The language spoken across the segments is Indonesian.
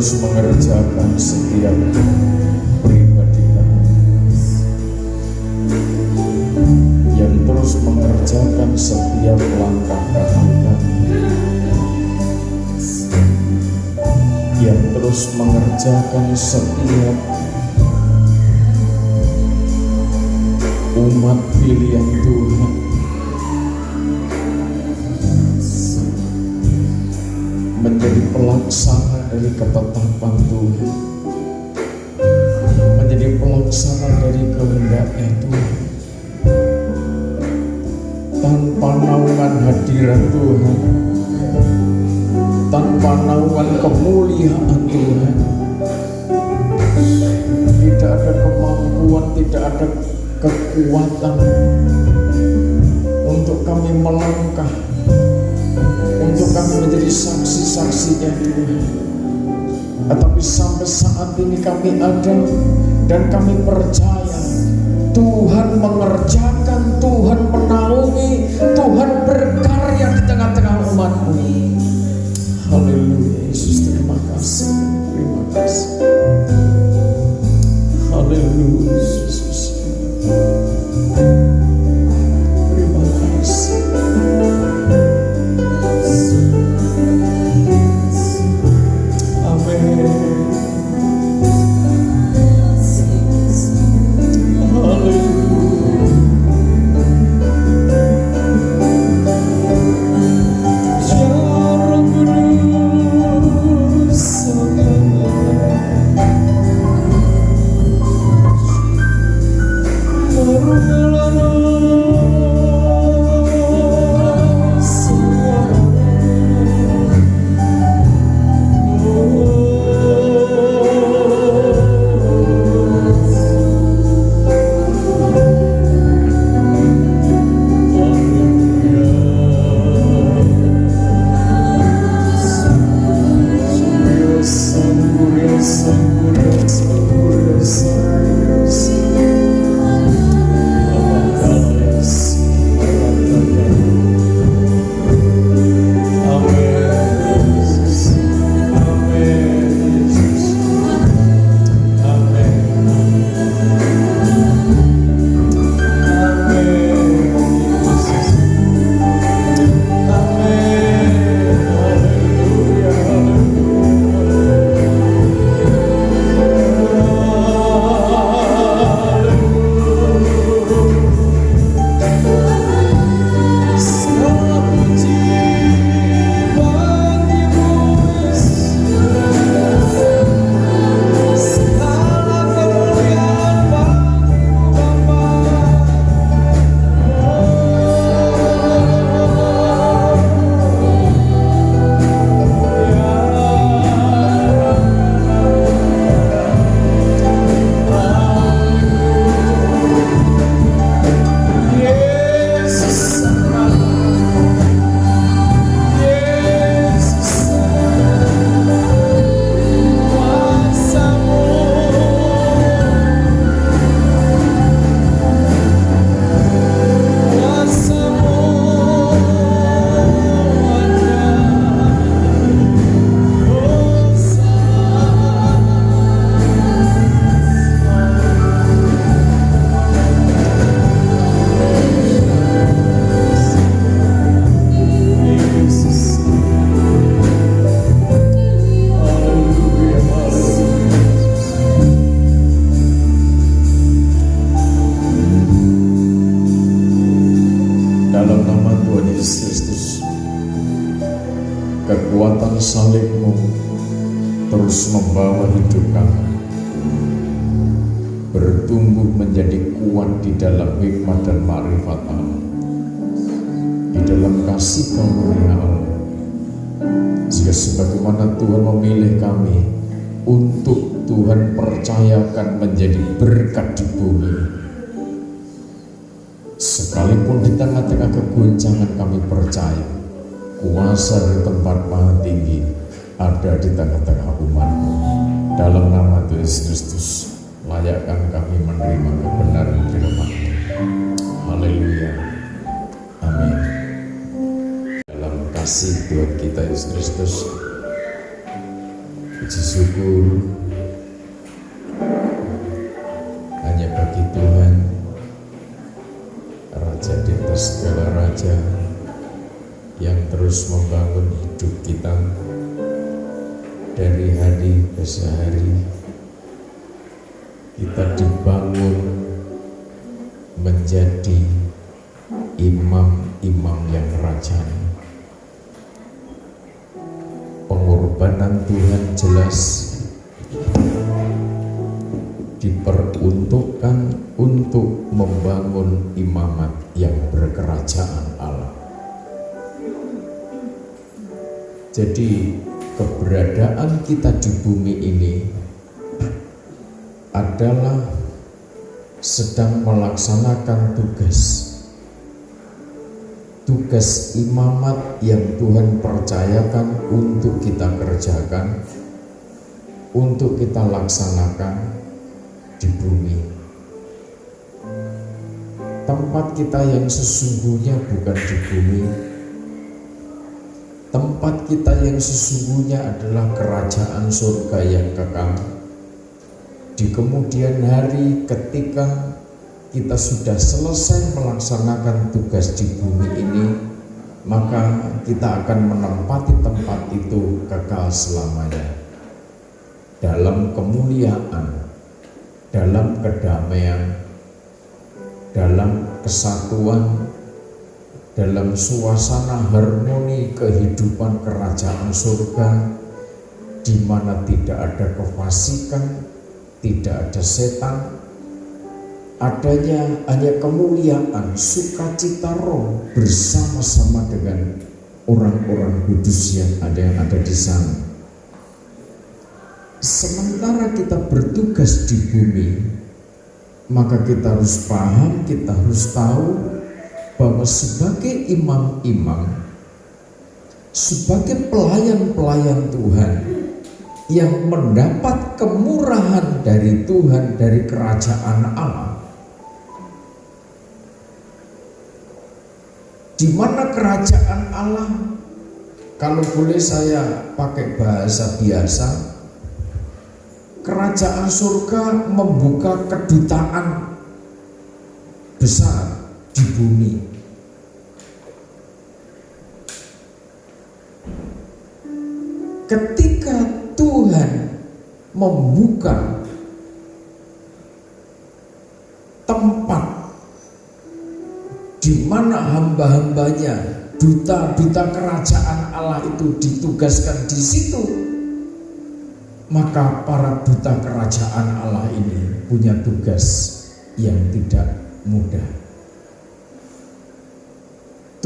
terus mengerjakan setiap pribadi kami, yang terus mengerjakan setiap langkah kaki kami, yang terus mengerjakan setiap umat pilihan Tuhan, menjadi pelaksana dari ketetapan Tuhan, menjadi pelaksana dari kehendaknya Tuhan, tanpa naungan hadirat Tuhan, tanpa naungan kemuliaan Tuhan, tidak ada kemampuan, tidak ada kekuatan untuk kami melangkah, untuk kami menjadi saksi-saksinya Tuhan. Tetapi sampai saat ini kami ada dan kami percaya Tuhan mengerjakan, Tuhan menaungi, Tuhan berkarya di tengah-tengah umat-Mu. Haleluya Yesus, terima kasih, terima kasih. Haleluya Yesus, terima kasih. Kekuatan salib-Mu terus membawa hidup kami bertumbuh menjadi kuat di dalam hikmat dan ma'rifat Allah, di dalam kasih karunia Allah, sehingga sebagaimana Tuhan memilih kami untuk Tuhan percayakan menjadi berkat di bumi, sekalipun di tengah-tengah kegoncangan kami percaya kuasa dari tempat maha tinggi ada di tengah-tengah umat-Mu. Dalam nama Tuhan Yesus Kristus, layakkan kami menerima kebenaran firman-Mu. Haleluya, amin. Dalam kasih Tuhan kita Yesus Kristus, Puji syukur hanya bagi Tuhan, Raja di atas segala raja, yang terus membangun hidup kita dari hari ke hari. Kita dibangun menjadi imam-imam yang rajani. Pengorbanan Tuhan jelas diperuntukkan untuk membangun imamat yang berkerajaan Allah. Jadi keberadaan kita di bumi ini adalah sedang melaksanakan tugas imamat yang Tuhan percayakan untuk kita kerjakan, untuk kita laksanakan di bumi. Tempat kita yang sesungguhnya bukan di bumi. Tempat kita yang sesungguhnya adalah kerajaan surga yang kekal. Di kemudian hari, ketika kita sudah selesai melaksanakan tugas di bumi ini, maka kita akan menempati tempat itu kekal selamanya, dalam kemuliaan, dalam kedamaian, dalam kesatuan, dalam suasana harmoni kehidupan kerajaan surga, di mana tidak ada kefasikan, tidak ada setan, adanya hanya kemuliaan, sukacita roh bersama-sama dengan orang-orang kudus yang ada di sana. Sementara kita bertugas di bumi, maka kita harus paham, kita harus tahu bahwa sebagai imam-imam, sebagai pelayan-pelayan Tuhan yang mendapat kemurahan dari Tuhan, dari kerajaan Allah, di mana kerajaan Allah, kalau boleh saya pakai bahasa biasa, kerajaan surga membuka kedutaan besar di bumi. Ketika Tuhan membuka tempat di mana hamba-hambanya, duta-duta kerajaan Allah itu ditugaskan di situ, maka para duta kerajaan Allah ini punya tugas yang tidak mudah.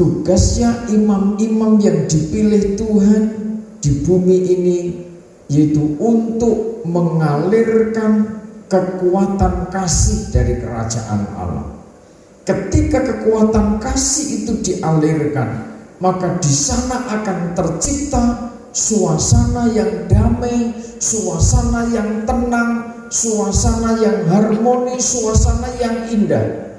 Tugasnya imam-imam yang dipilih Tuhan di bumi ini yaitu untuk mengalirkan kekuatan kasih dari kerajaan Allah. Ketika kekuatan kasih itu dialirkan, maka di sana akan tercipta suasana yang damai, suasana yang tenang, suasana yang harmoni, suasana yang indah.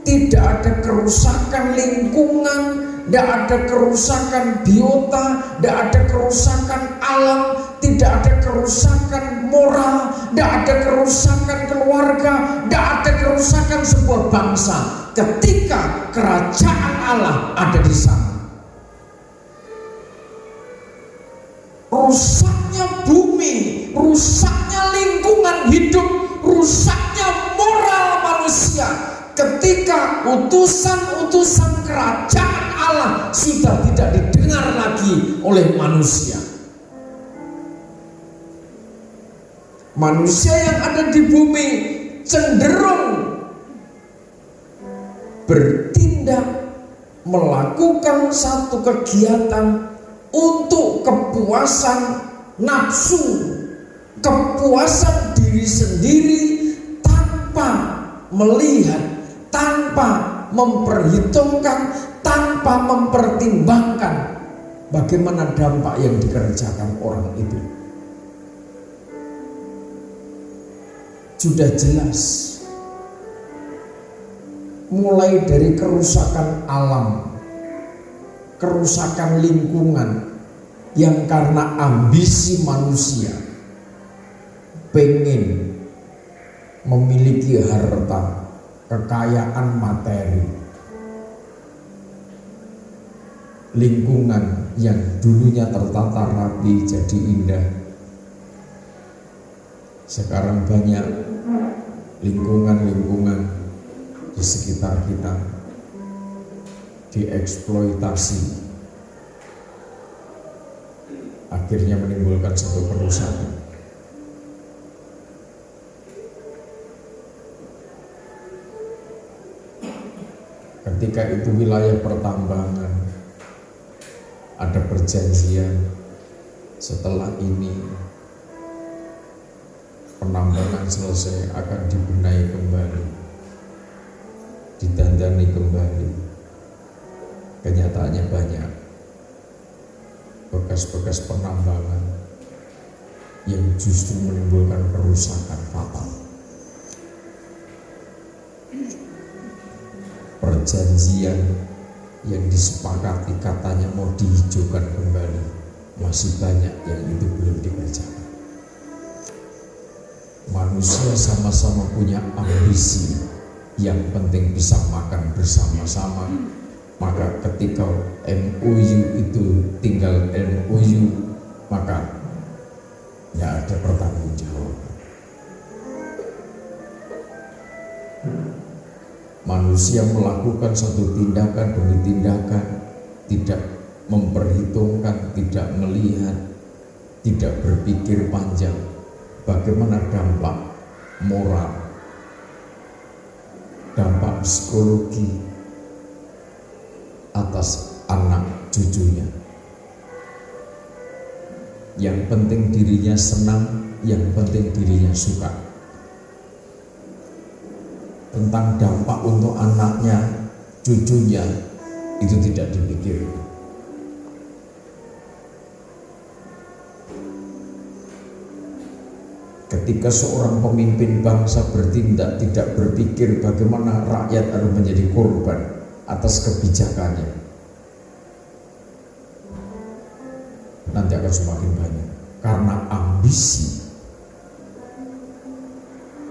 Tidak ada kerusakan lingkungan, tidak ada kerusakan biota, tidak ada kerusakan alam, tidak ada kerusakan moral, tidak ada kerusakan keluarga, tidak ada kerusakan sebuah bangsa ketika kerajaan Allah ada di sana. Rusaknya bumi, rusaknya lingkungan hidup, rusaknya moral manusia ketika utusan-utusan kerajaan Allah sudah tidak didengar lagi oleh manusia. Manusia yang ada di bumi cenderung bertindak, melakukan satu kegiatan untuk kepuasan nafsu, kepuasan diri sendiri, tanpa melihat, tanpa memperhitungkan, tanpa mempertimbangkan bagaimana dampak yang dikerjakan orang itu. Sudah jelas, mulai dari kerusakan alam, kerusakan lingkungan yang karena ambisi manusia pengen memiliki harta, kekayaan materi, lingkungan yang dulunya tertata rapi jadi indah, sekarang banyak lingkungan-lingkungan di sekitar kita dieksploitasi, akhirnya menimbulkan satu kerusakan. Ketika itu wilayah pertambangan, ada perjanjian setelah ini penambangan selesai akan dibenahi kembali, didandani kembali. Kenyataannya banyak bekas-bekas penambangan yang justru menimbulkan kerusakan fatal. Perjanjian yang disepakati katanya mau dihijaukan kembali, masih banyak yang itu belum dikerjakan. Manusia sama-sama punya ambisi, yang penting bisa makan bersama-sama. Maka ketika MOU itu tinggal MOU, maka tidak ada pertanggungjawaban. Manusia melakukan satu tindakan demi tindakan, tidak memperhitungkan, tidak melihat, tidak berpikir panjang bagaimana dampak moral, dampak psikologi atas anak cucunya. Yang penting dirinya senang, yang penting dirinya suka. Tentang dampak untuk anaknya, cucunya, itu tidak dipikirkan. Ketika seorang pemimpin bangsa bertindak tidak berpikir bagaimana rakyat harus menjadi korban atas kebijakannya, nanti akan semakin banyak karena ambisi.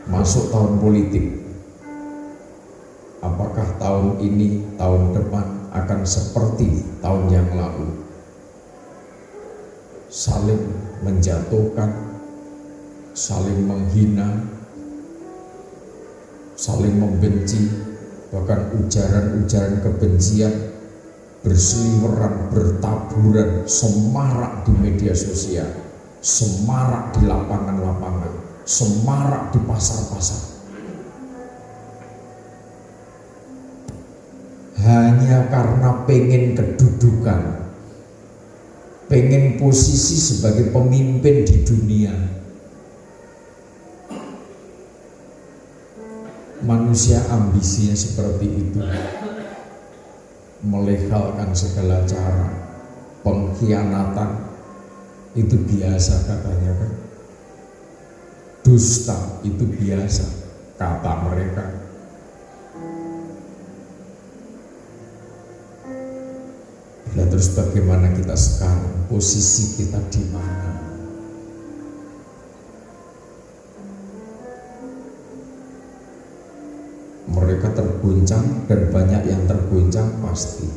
Masuk tahun politik, apakah tahun ini, tahun depan akan seperti tahun yang lalu? Saling menjatuhkan, saling menghina, saling membenci, bahkan ujaran-ujaran kebencian berseliweran, bertaburan, semarak di media sosial, semarak di lapangan-lapangan, semarak di pasar-pasar. Hanya karena pengen kedudukan, pengen posisi sebagai pemimpin di dunia. Manusia ambisinya seperti itu, melegalkan segala cara, pengkhianatan itu biasa katanya kan, dusta itu biasa kata mereka. Nah, terus bagaimana kita sekarang, posisi kita di mana? Mereka terguncang dan banyak yang terguncang pasti.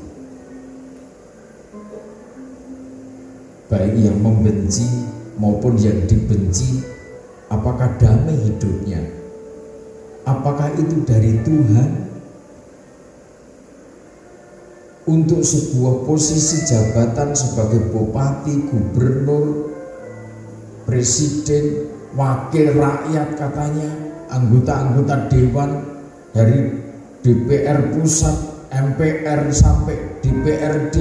Baik yang membenci maupun yang dibenci, apakah damai hidupnya? Apakah itu dari Tuhan? Untuk sebuah posisi jabatan sebagai bupati, gubernur, presiden, wakil rakyat katanya, anggota-anggota dewan, dari DPR pusat, MPR sampai DPRD,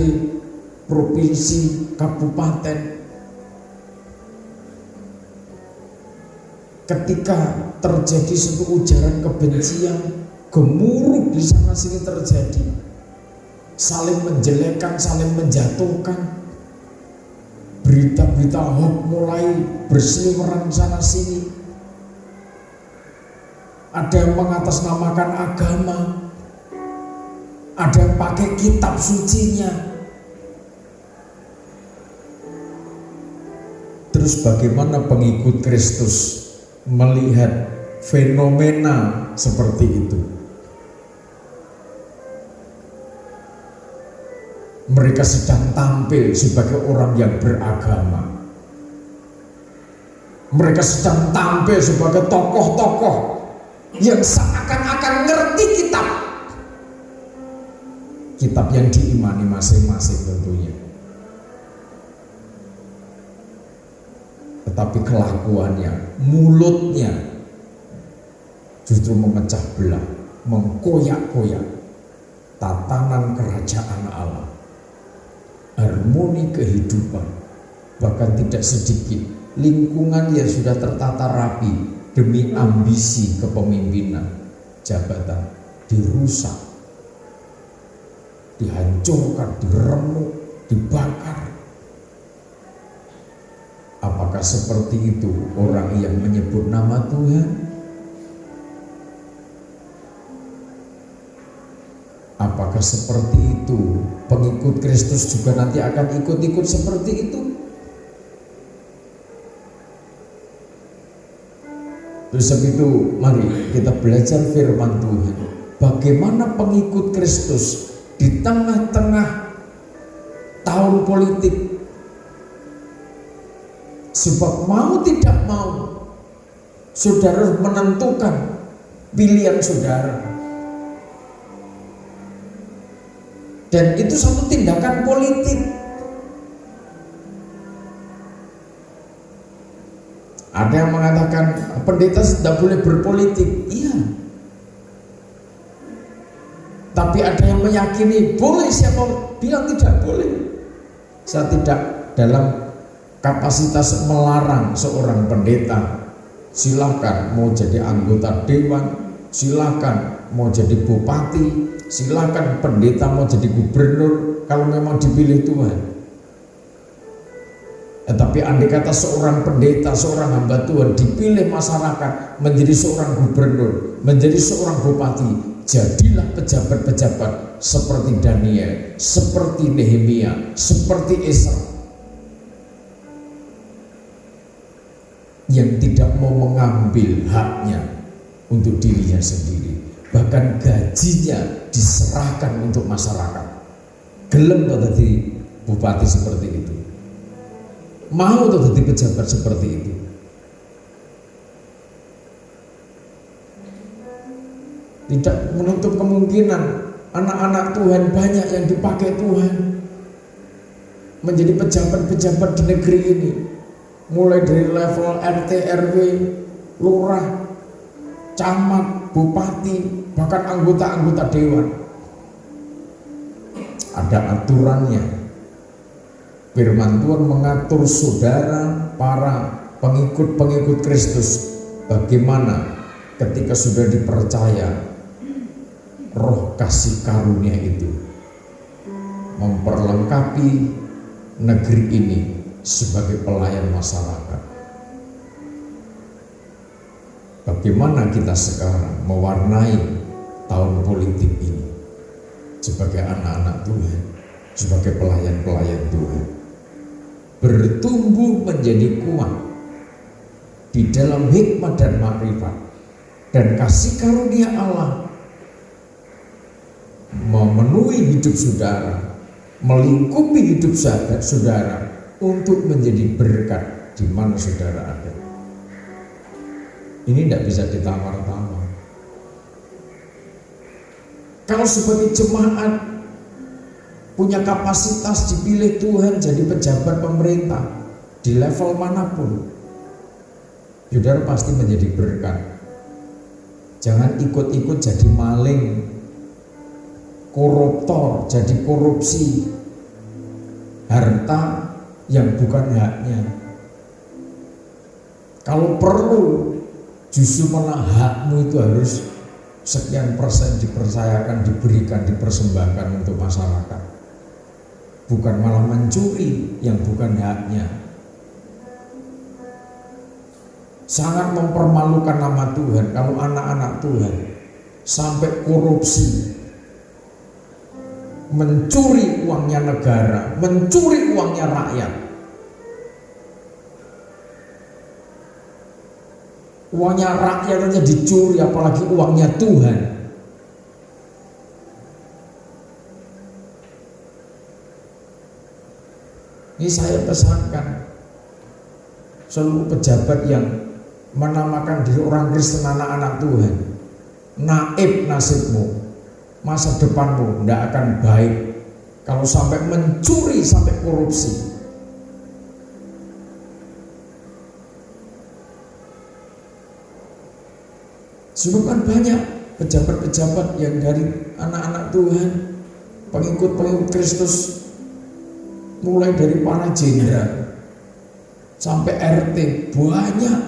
provinsi, kabupaten. Ketika terjadi suatu ujaran kebencian, gemuruh di sana sini terjadi, saling menjelekkan, saling menjatuhkan, berita-berita hoax mulai berseliweran sana sini. Ada yang mengatasnamakan agama, ada yang pakai kitab sucinya, Terus bagaimana pengikut Kristus melihat fenomena seperti itu? Mereka sedang tampil sebagai orang yang beragama. Mereka sedang tampil sebagai tokoh-tokoh yang seakan-akan ngerti kitab yang diimani masing-masing tentunya. Tetapi kelakuannya, mulutnya justru memecah belah, mengkoyak-koyak tatanan kerajaan Allah, harmoni kehidupan. Bahkan tidak sedikit lingkungan yang sudah tertata rapi demi ambisi kepemimpinan, jabatan dirusak, dihancurkan, diremuk, dibakar. Apakah seperti itu orang yang menyebut nama Tuhan? Apakah seperti itu pengikut Kristus juga nanti akan ikut-ikut seperti itu? Oleh sebab itu, mari kita belajar firman Tuhan. Bagaimana pengikut Kristus di tengah-tengah tahun politik, sebab mau tidak mau saudara menentukan pilihan saudara, dan itu satu tindakan politik. Ada yang mengatakan pendeta tidak boleh berpolitik. Iya, tapi ada yang meyakini boleh. Siapa bilang tidak boleh? Saya tidak dalam kapasitas melarang seorang pendeta. Silakan mau jadi anggota dewan, silakan mau jadi bupati, silakan pendeta mau jadi gubernur kalau memang dipilih Tuhan. Tetapi andai kata seorang pendeta, seorang hamba Tuhan dipilih masyarakat menjadi seorang gubernur, menjadi seorang bupati, jadilah pejabat-pejabat seperti Daniel, seperti Nehemia, seperti Esra, yang tidak mau mengambil haknya untuk dirinya sendiri, bahkan gajinya diserahkan untuk masyarakat. Gelem atau tadi bupati seperti itu, mau atau tadi pejabat seperti itu. Tidak menutup kemungkinan anak-anak Tuhan banyak yang dipakai Tuhan menjadi pejabat-pejabat di negeri ini, mulai dari level RT, RW, lurah, camat, bupati, bahkan anggota-anggota dewan. Ada aturannya. Firman Tuhan mengatur saudara, para pengikut-pengikut Kristus, bagaimana ketika sudah dipercaya roh kasih karunia itu memperlengkapi negeri ini sebagai pelayan masyarakat. Bagaimana kita sekarang mewarnai tahun politik ini sebagai anak-anak Tuhan, sebagai pelayan-pelayan Tuhan, bertumbuh menjadi kuat di dalam hikmat dan makrifat, dan kasih karunia Allah memenuhi hidup saudara, melingkupi hidup saudara untuk menjadi berkat di mana saudara ada. Ini tidak bisa ditawar-tawar. Kalau sebagai jemaat punya kapasitas dipilih Tuhan jadi pejabat pemerintah di level manapun, saudara pasti menjadi berkat. Jangan ikut-ikut jadi maling, koruptor, jadi korupsi harta yang bukan haknya. Kalau perlu, justru malah hakmu itu harus sekian persen dipercayakan, diberikan, dipersembahkan untuk masyarakat, bukan malah mencuri yang bukan haknya. Sangat mempermalukan nama Tuhan kalau anak-anak Tuhan sampai korupsi, mencuri uangnya negara, mencuri uangnya rakyat. Uangnya rakyat aja dicuri, apalagi uangnya Tuhan. Ini saya pesankan seluruh pejabat yang menamakan diri orang Kristen, anak-anak Tuhan, naib nasibmu, masa depanmu tidak akan baik kalau sampai mencuri, sampai korupsi. Sebab kan banyak pejabat-pejabat yang dari anak-anak Tuhan, pengikut-pengikut Kristus, mulai dari para jenderal sampai RT, banyak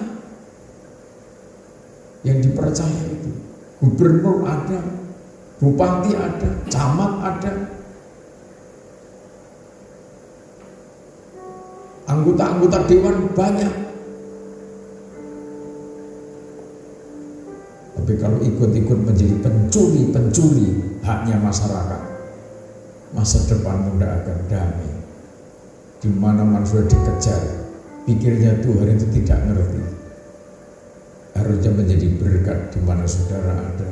yang dipercaya itu. Gubernur ada, bupati ada, camat ada, anggota-anggota dewan banyak. Tapi kalau ikut-ikut menjadi pencuri haknya masyarakat, masa depanmu tidak akan damai. Di mana-mana sudah dikejar, pikirnya Tuhan itu tidak ngerti. Harusnya menjadi berkat di mana saudara ada,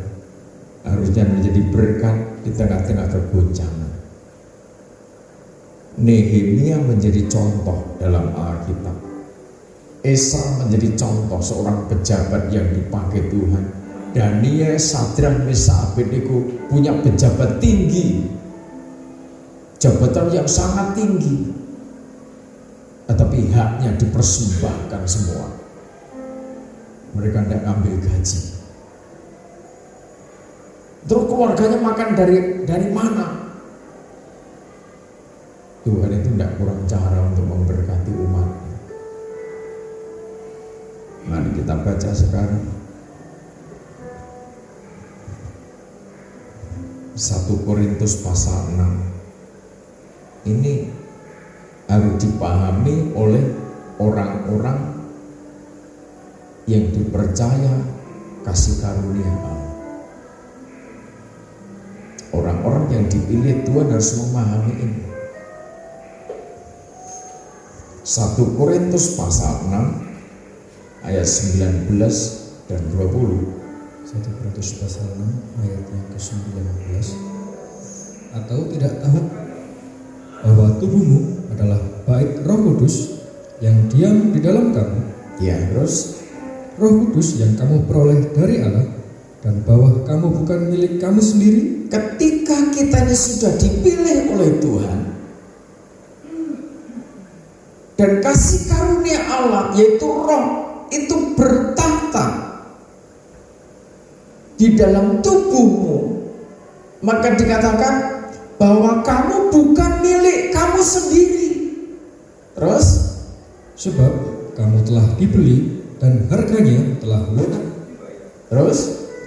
harusnya menjadi berkat di tengah-tengah kegoncangan. Nehemia menjadi contoh dalam Alkitab. Esra menjadi contoh seorang pejabat yang dipakai Tuhan. Daniel, Sadrak, Mesak, Abednego punya pejabat tinggi, jabatan yang sangat tinggi, tetapi haknya dipersembahkan semua. Mereka tidak ambil gaji. Terus keluarganya makan dari mana? Tuhan itu tidak kurang cara untuk memberkati umatnya. Mari kita baca sekarang 1 Korintus pasal 6. Ini harus dipahami oleh orang-orang yang dipercaya kasih karunia Allah. Orang-orang yang dipilih Tuhan harus memahami ini. 1 Korintus pasal 6 ayat 19 dan 20. 1 Korintus pasal 6 ayat yang ke-19. Atau tidak tahu bahwa tubuhmu adalah bait Roh Kudus yang diam di dalam kamu? Ya, terus Roh Kudus yang kamu peroleh dari Allah, dan bahwa kamu bukan milik kamu sendiri. ketika kita ini sudah dipilih oleh Tuhan dan kasih karunia Allah yaitu Roh itu bertahta di dalam tubuhmu, maka dikatakan bahwa kamu bukan milik kamu sendiri. Terus, sebab kamu telah dibeli dan harganya telah lunas. Terus,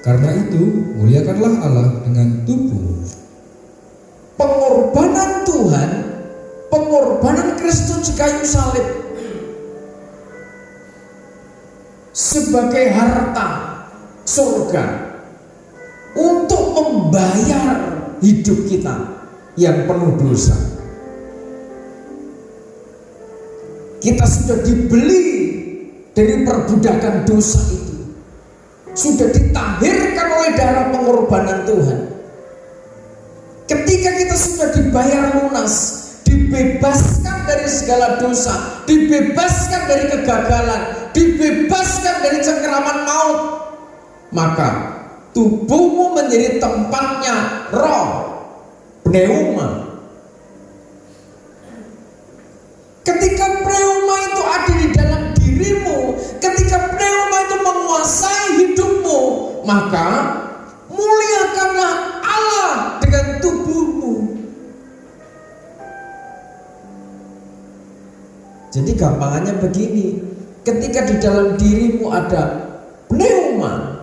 karena itu muliakanlah Allah dengan tubuhmu. Pengorbanan Tuhan, pengorbanan Kristus di kayu salib sebagai harta surga untuk membayar hidup kita yang penuh dosa. Kita sudah dibeli dari perbudakan dosa itu, sudah ditahirkan oleh darah pengorbanan Tuhan. Ketika kita sudah dibayar lunas, dibebaskan dari segala dosa, dibebaskan dari kegagalan, dibebaskan dari cengkeraman maut, maka tubuhmu menjadi tempatnya roh, pneuma. Ketika pneuma itu ada di dalam dirimu, ketika pneuma itu menguasai hidupmu, maka muliakanlah Allah dengan tubuhmu. Jadi gampangannya begini, ketika di dalam dirimu ada pneuma,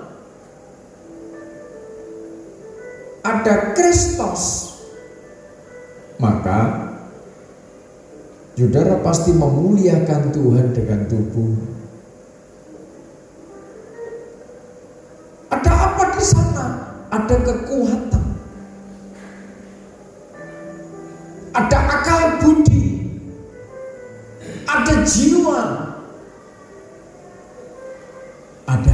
ada Kristus, maka saudara pasti memuliakan Tuhan dengan tubuh. Ada apa di sana? Ada kekuatan, ada akal budi, ada jiwa, ada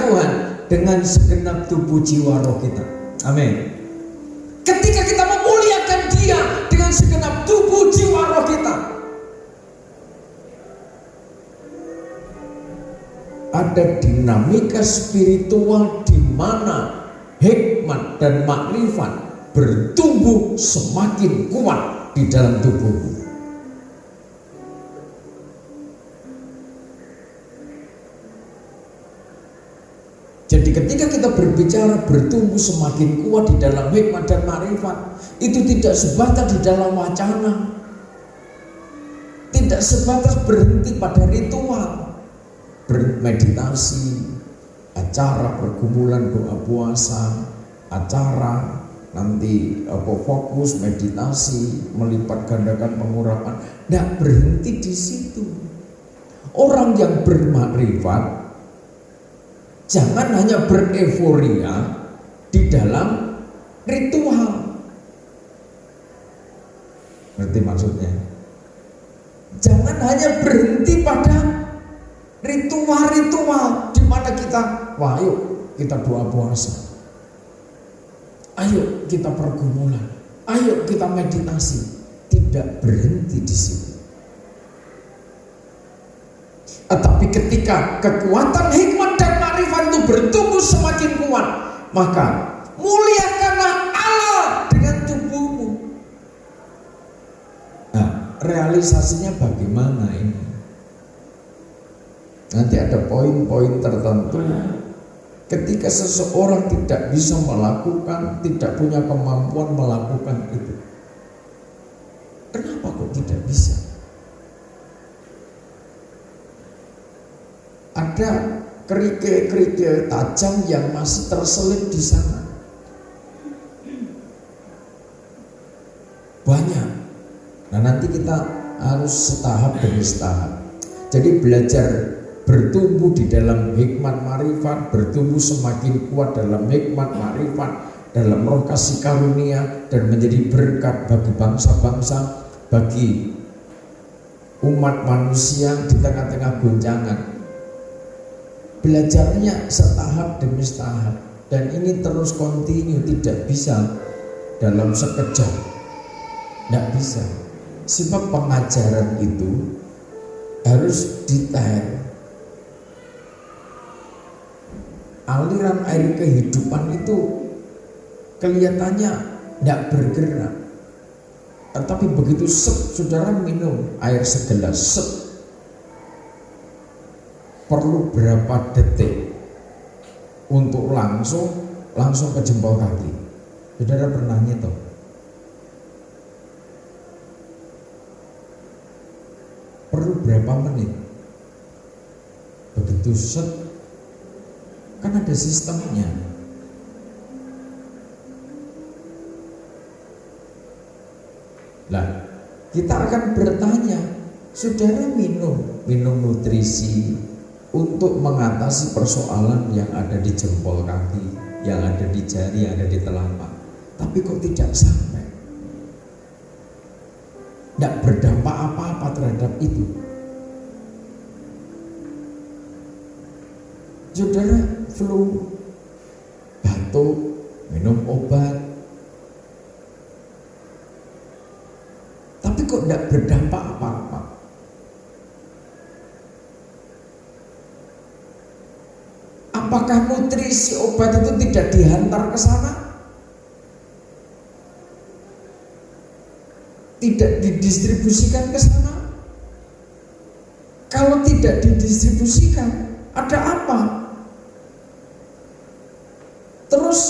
Tuhan dengan segenap tubuh jiwa roh kita. Amin. Ketika kita memuliakan Dia dengan segenap tubuh jiwa roh kita, ada dinamika spiritual di mana hikmat dan makrifat bertumbuh semakin kuat di dalam tubuhmu. Jadi ketika kita berbicara bertumbuh semakin kuat di dalam hikmat dan makrifat, itu tidak sebatas di dalam wacana, tidak sebatas berhenti pada ritual, bermeditasi, acara pergumulan doa puasa, acara nanti fokus meditasi, melipat gandakan pengurapan, tidak berhenti di situ. Orang yang bermakrifat jangan hanya bereforia di dalam ritual. Ngerti maksudnya? Jangan hanya berhenti pada ritual-ritual di mana kita, wah ayo kita doa puasa, ayo kita pergumulan, ayo kita meditasi. Tidak berhenti di situ. Tetapi ketika kekuatan hikmat dan makrifat itu bertumbuh semakin kuat, maka muliakanlah Allah dengan tubuhmu. Nah, realisasinya bagaimana ini? Nanti ada poin-poin tertentu. Ketika seseorang tidak bisa melakukan, tidak punya kemampuan melakukan itu, kenapa kok tidak bisa? Ada kerikil-kerikil tajam yang masih terselip di sana. Banyak. Nah, nanti kita harus setahap demi setahap. Jadi belajar bertumbuh di dalam hikmat marifat, bertumbuh semakin kuat dalam hikmat marifat, dalam roh kasih karunia, dan menjadi berkat bagi bangsa-bangsa, bagi umat manusia di tengah-tengah goncangan. Belajarnya setahap demi setahap, dan ini terus kontinu, tidak bisa dalam sekejap, tidak bisa. Sebab pengajaran itu harus detail. Aliran air kehidupan itu kelihatannya tidak bergerak, tetapi begitu saudara minum air segelas, perlu berapa detik untuk langsung ke jempol kaki. Saudara pernah ngitung? Perlu berapa menit? Begitu kan ada sistemnya. Lah, kita akan bertanya, saudara minum nutrisi untuk mengatasi persoalan yang ada di jempol kaki, yang ada di jari, yang ada di telapak, tapi kok tidak sampai, tidak berdampak apa-apa terhadap itu. Saudara flu, batuk, minum obat, tapi kok tidak berdampak apa-apa. Apakah nutrisi obat itu tidak dihantar ke sana? Tidak didistribusikan ke sana? Kalau tidak didistribusikan, ada apa? Terus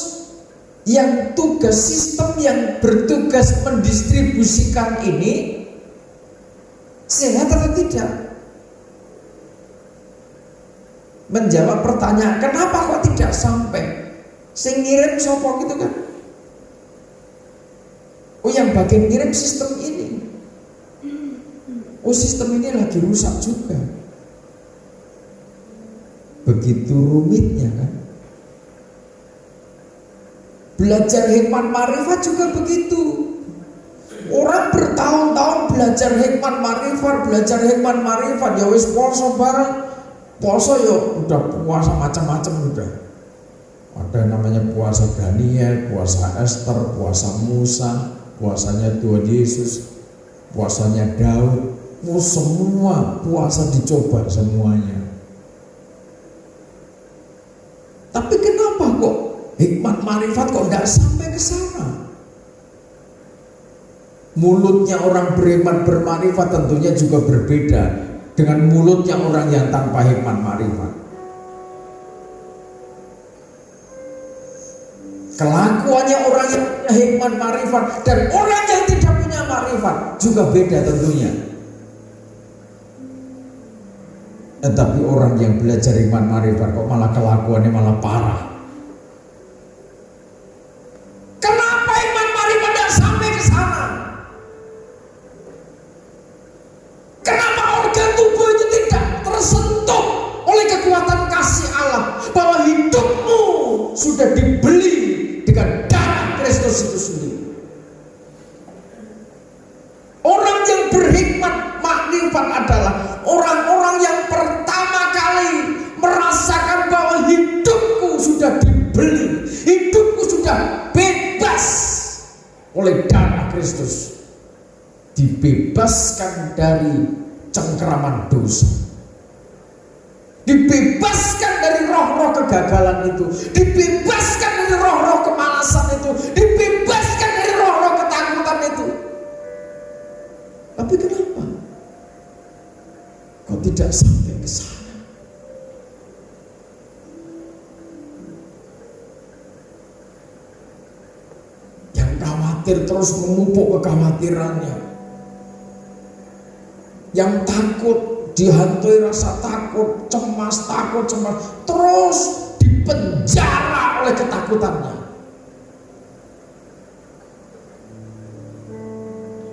yang tugas sistem yang bertugas mendistribusikan ini sehat atau tidak? Menjawab pertanyaan kenapa kok tidak sampai, sing ngirim sopo gitu kan? Oh, yang bagian ngirim sistem ini. Oh, sistem ini lagi rusak juga. Begitu rumitnya kan? Belajar hikmat marifat juga begitu. Orang bertahun-tahun belajar hikmat marifat, ya wis poso bareng, Puasa ya udah puasa macam-macam udah. Ada namanya puasa Daniel, puasa Esther, puasa Musa, puasanya Tuhan Yesus, puasanya Daud. Semua puasa dicoba semuanya. Tapi kenapa kok hikmat marifat kok tidak sampai ke sana? Mulutnya orang beriman bermarifat tentunya juga berbeda dengan mulutnya orang yang tanpa hikmat marifat. Kelakuannya orang yang punya hikmat marifat dan orang yang tidak punya marifat juga beda tentunya. Tetapi orang yang belajar hikmat marifat kok malah kelakuannya malah parah. Kenapa hikmat marifat tidak sampai ke sana? Kenapa organ tubuh itu tidak tersentuh oleh kekuatan kasih Allah bahwa hidupmu sudah dibeli dengan darah Kristus itu sendiri? Orang yang berhikmat marifat adalah orang-orang yang pertama kali merasakan bahwa hidupku sudah dibeli, hidupku sudah bebas oleh darah Kristus, dibebaskan dari cengkeraman dosa, dibebaskan dari roh-roh kegagalan itu, dibebaskan dari roh-roh kemalasan itu, dibebaskan dari roh-roh ketakutan itu. Tapi kenapa kok tidak sampai ke sana? Yang khawatir terus memupuk kekhawatirannya, yang takut dihantui rasa takut, cemas, terus dipenjara oleh ketakutannya,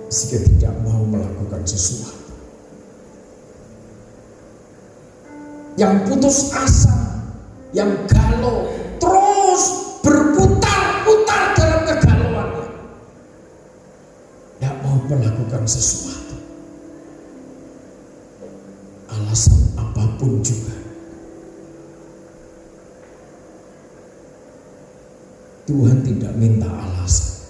sehingga tidak mau melakukan sesuatu. Yang putus asa, yang galau, terus berputar-putar dalam kegalauannya, tidak mau melakukan sesuatu. Alasan apapun juga. Tuhan tidak minta alasan.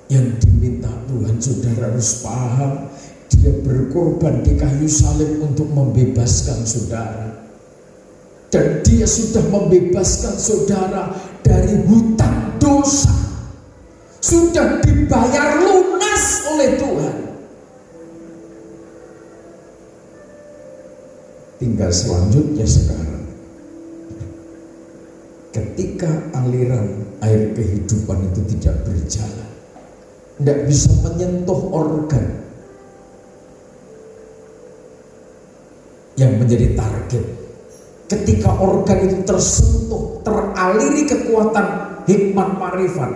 Yang diminta Tuhan, saudara harus paham, Dia berkorban di kayu salib untuk membebaskan saudara. Dan Dia sudah membebaskan saudara dari hutang dosa. Sudah dibayar lunas oleh Tuhan. Tinggal selanjutnya sekarang, ketika aliran air kehidupan itu tidak berjalan, tidak bisa menyentuh organ yang menjadi target. Ketika organ itu tersentuh, teraliri kekuatan hikmat marifat,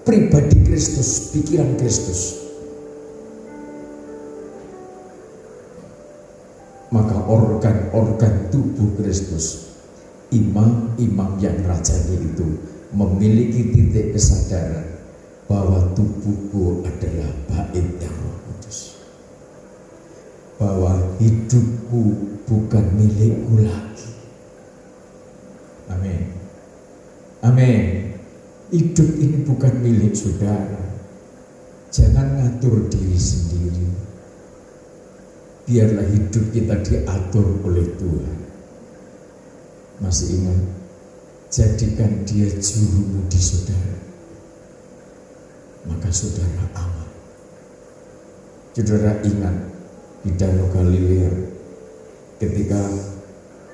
pribadi Kristus, pikiran Kristus, maka organ-organ tubuh Kristus, imam-imam yang rajanya itu memiliki titik kesadaran bahwa tubuhku adalah baitnya Roh Kudus, bahwa hidupku bukan milikku lagi. Amin. Amin. Hidup ini bukan milik saudara. Jangan ngatur diri sendiri. Biarlah hidup kita diatur oleh Tuhan. Masih ingat? Jadikan Dia jurumudi saudara, maka saudara aman. Saudara ingat di Danau Galilea ketika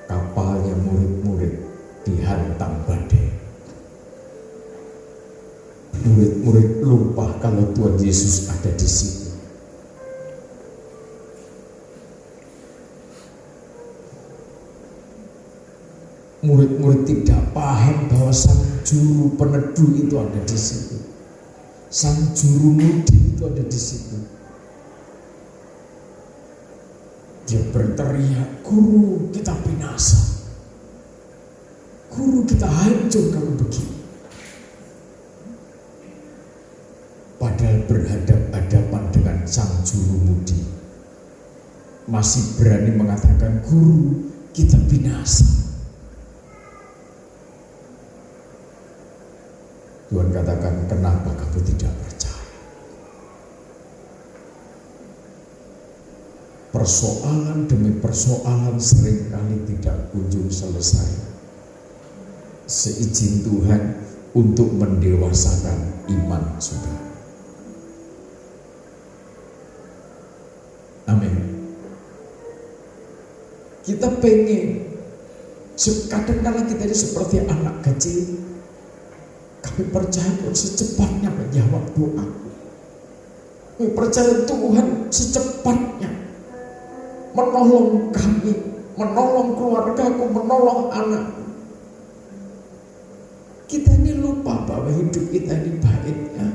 kapalnya murid-murid dihantam badai. Murid-murid lupa kalau Tuhan Yesus ada di situ. Murid-murid tidak paham bahwa sang juru peneduh itu ada di situ. Sang juru mudi itu ada di situ. Dia berteriak, "Guru, kita binasa. Guru, kita hancur kalau begini." Padahal berhadap-hadapan dengan sang juru mudi, masih berani mengatakan, "Guru, kita binasa." Tuhan katakan, "Kenapa kamu tidak percaya?" Persoalan demi persoalan seringkali tidak kunjung selesai seizin Tuhan untuk mendewasakan iman saudara. Amin. Kita pengen, kadang-kadang kita ini seperti anak kecil. Kami percaya Tuhan secepatnya menjawab doa. Kami percaya Tuhan secepatnya menolong kami, menolong keluargaku, menolong anakku. Kita ini lupa bahwa hidup kita ini baiknya.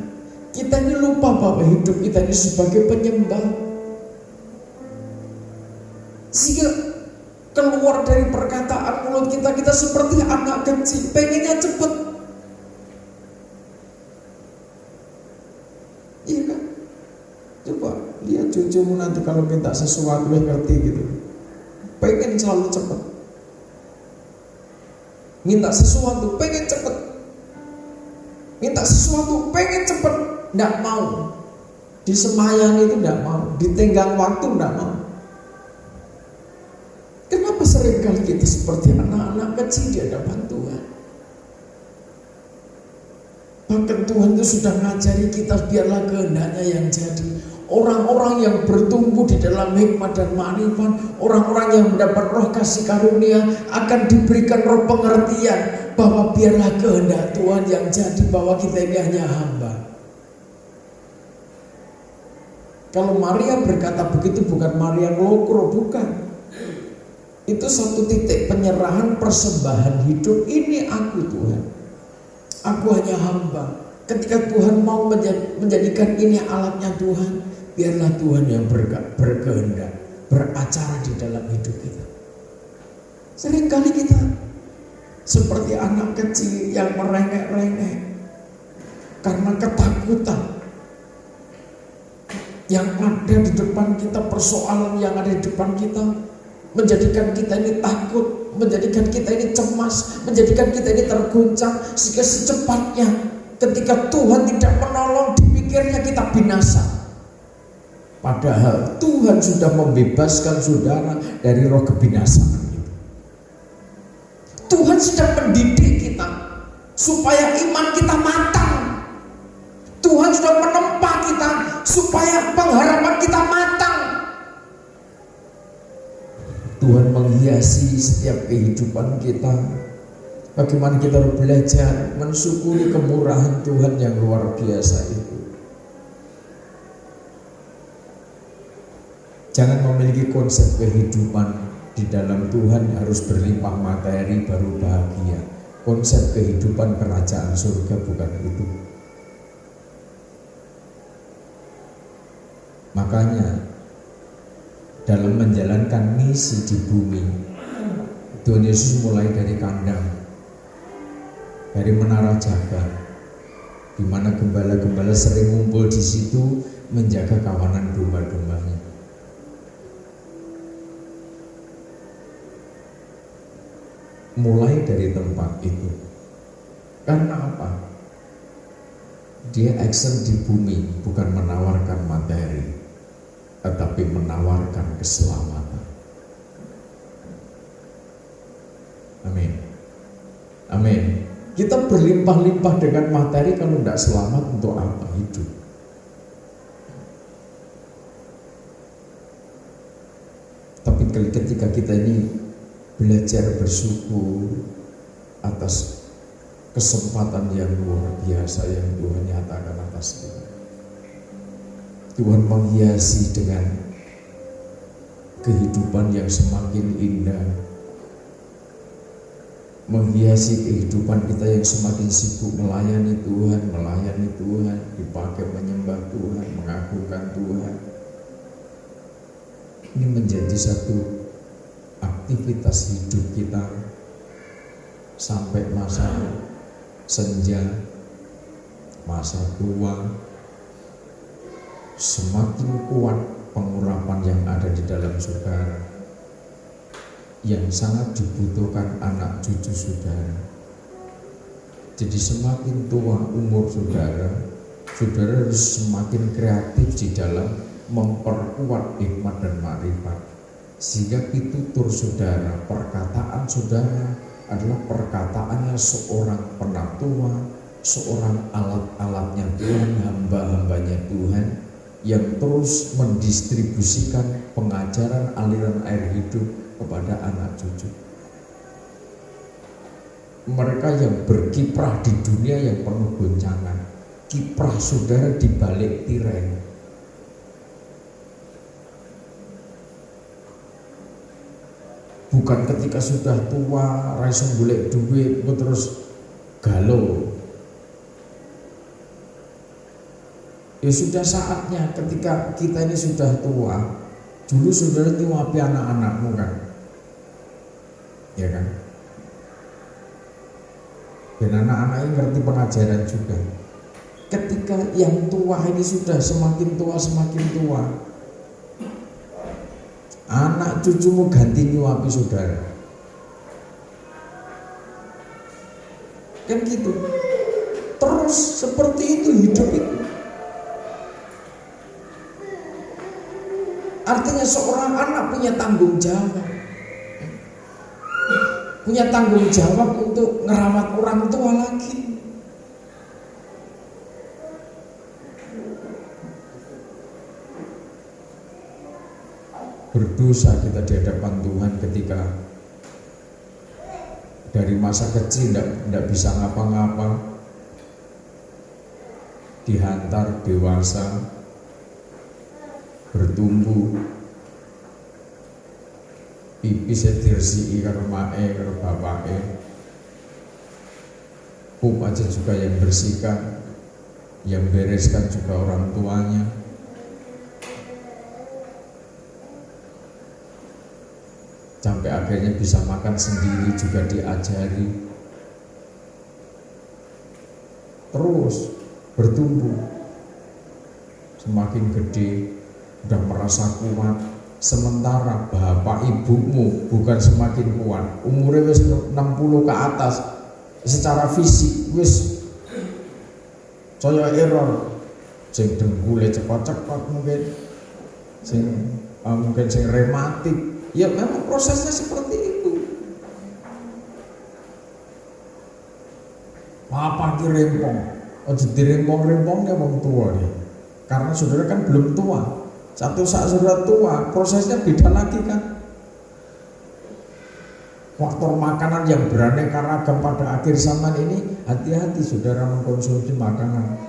Kita ini lupa bahwa hidup kita ini sebagai penyembah. Sehingga keluar dari perkataan mulut kita seperti anak kecil, pengennya cepet. Iya kan? Coba lihat cucumu nanti kalau minta sesuatu yang ngerti gitu, pengen selalu cepet. Minta sesuatu pengen cepet. Minta sesuatu pengen cepet. Nggak mau. Disemayani itu nggak mau. Ditenggang waktu nggak mau. Kenapa seringkali kita seperti anak-anak kecil di hadapan Tuhan? Bahkan Tuhan itu sudah ngajari kita, biarlah kehendaknya yang jadi. Orang-orang yang bertumbuh di dalam hikmat dan ma'rifat, orang-orang yang mendapat roh kasih karunia akan diberikan roh pengertian bahwa biarlah kehendak Tuhan yang jadi, bahwa kita ini hanya hamba. Kalau Maria berkata begitu, bukan Maria ngelokro, bukan. Itu satu titik penyerahan, persembahan hidup. Ini aku Tuhan, aku hanya hamba. Ketika Tuhan mau menjadikan ini alatnya Tuhan, biarlah Tuhan yang berkehendak beracara di dalam hidup kita. Seringkali kita seperti anak kecil yang merengek-rengek karena ketakutan yang ada di depan kita, persoalan yang ada di depan kita, menjadikan kita ini takut, menjadikan kita ini cemas, menjadikan kita ini terguncang, sehingga secepatnya ketika Tuhan tidak menolong, dipikirnya kita binasa. Padahal Tuhan sudah membebaskan saudara dari roh kebinasaan itu. Tuhan sudah mendidik kita supaya iman kita matang. Tuhan sudah menempa kita supaya pengharapan kita matang. Tuhan menghiasi setiap kehidupan kita. Bagaimana kita belajar mensyukuri kemurahan Tuhan yang luar biasa itu. Jangan memiliki konsep kehidupan di dalam Tuhan harus berlimpah materi baru bahagia. Konsep kehidupan kerajaan surga bukan itu. Makanya dalam menjalankan misi di bumi, Tuhan Yesus mulai dari kandang, dari menara jaga, di mana gembala-gembala sering ngumpul di situ menjaga kawanan domba-dombanya. Mulai dari tempat itu. Karena apa? Dia action di bumi bukan menawarkan materi, tetapi menawarkan keselamatan. Amin. Amin. Kita berlimpah-limpah dengan materi, kalau tidak selamat untuk apa hidup? Tapi ketika kita ini belajar bersyukur atas kesempatan yang luar biasa yang Tuhan nyatakan atas kita, Tuhan menghiasi dengan kehidupan yang semakin indah, menghiasi kehidupan kita yang semakin sibuk melayani Tuhan, dipakai menyembah Tuhan, mengagungkan Tuhan. Ini menjadi satu aktivitas hidup kita sampai masa senja, masa tua. Semakin kuat pengurapan yang ada di dalam saudara, yang sangat dibutuhkan anak cucu saudara. Jadi semakin tua umur saudara, saudara harus semakin kreatif di dalam memperkuat hikmat dan makrifat, sehingga pitutur saudara, perkataan saudara adalah perkataannya seorang penatua, seorang alat-alatnya Tuhan, hamba-hambanya Tuhan, yang terus mendistribusikan pengajaran aliran air hidup kepada anak cucu. Mereka yang berkiprah di dunia yang penuh goncangan, kiprah saudara di balik tirai. Bukan ketika sudah tua, raiso golek duit, terus galau. Ya sudah saatnya ketika kita ini sudah tua. Dulu saudara nyuapi anak-anakmu kan, ya kan? Dan anak-anak ini ngerti pengajaran juga. Ketika yang tua ini sudah semakin tua, anak cucumu ganti nyuapi saudara. Kan gitu. Terus seperti itu hidup itu. Artinya seorang anak punya tanggung jawab. Punya tanggung jawab untuk ngerawat orang tua lagi. Berdosa kita di hadapan Tuhan ketika dari masa kecil tidak bisa ngapa-ngapa, dihantar dewasa, bertumbuh, pipis diresiki karo mae karo bapake, pup aja juga yang bersihkan, yang bereskan juga orang tuanya. Sampai akhirnya bisa makan sendiri juga diajari. Terus bertumbuh, semakin gede, udah merasa kuat. Sementara bapak ibumu bukan semakin kuat, umurnya wis 60 ke atas, secara fisik wis saya error, sing dengkule cepat-cepat mungkin, mungkin sing rematik. Ya memang prosesnya seperti itu. Apa dirempong? Oh dirempong-rempongnya wong tua nih. Karena saudara kan belum tua. Satu saat saudara tua, prosesnya beda lagi kan. Faktor makanan yang beraneka ragam pada akhir zaman ini, hati-hati saudara mengkonsumsi makanan.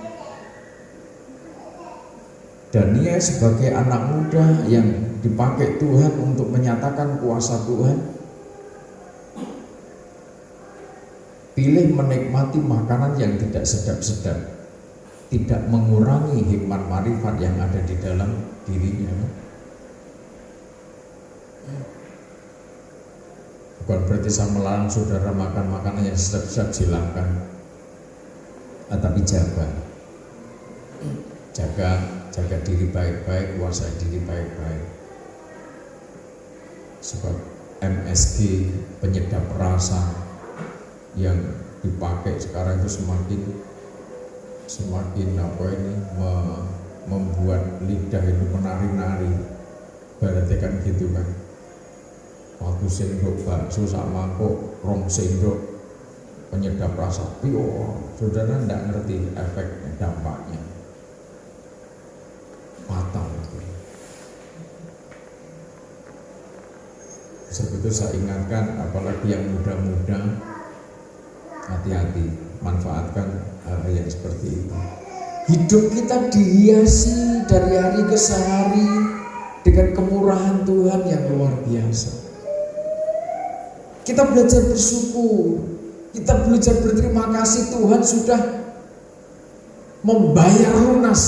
Dan dia sebagai anak muda yang dipakai Tuhan untuk menyatakan kuasa Tuhan, pilih menikmati makanan yang tidak sedap-sedap, tidak mengurangi hikmat marifat yang ada di dalam dirinya. Bukan berarti saya melarang saudara makan makanan yang sedap-sedap, silakan, tapi jaga diri baik-baik, kuasai diri baik-baik. Sebab MSG, penyedap rasa yang dipakai sekarang itu semakin membuat lidah itu menari-nari. Berarti kan gitu kan. Waktu sendok bakso sama kok rong sendok penyedap rasa, saudara tidak ngerti efek dampaknya. Fatal. Sebab itu saya ingatkan, apalagi yang muda-muda, hati-hati, manfaatkan hal yang seperti itu. Hidup kita dihiasi dari hari ke hari dengan kemurahan Tuhan yang luar biasa. Kita belajar bersyukur, kita belajar berterima kasih. Tuhan sudah membayar lunas.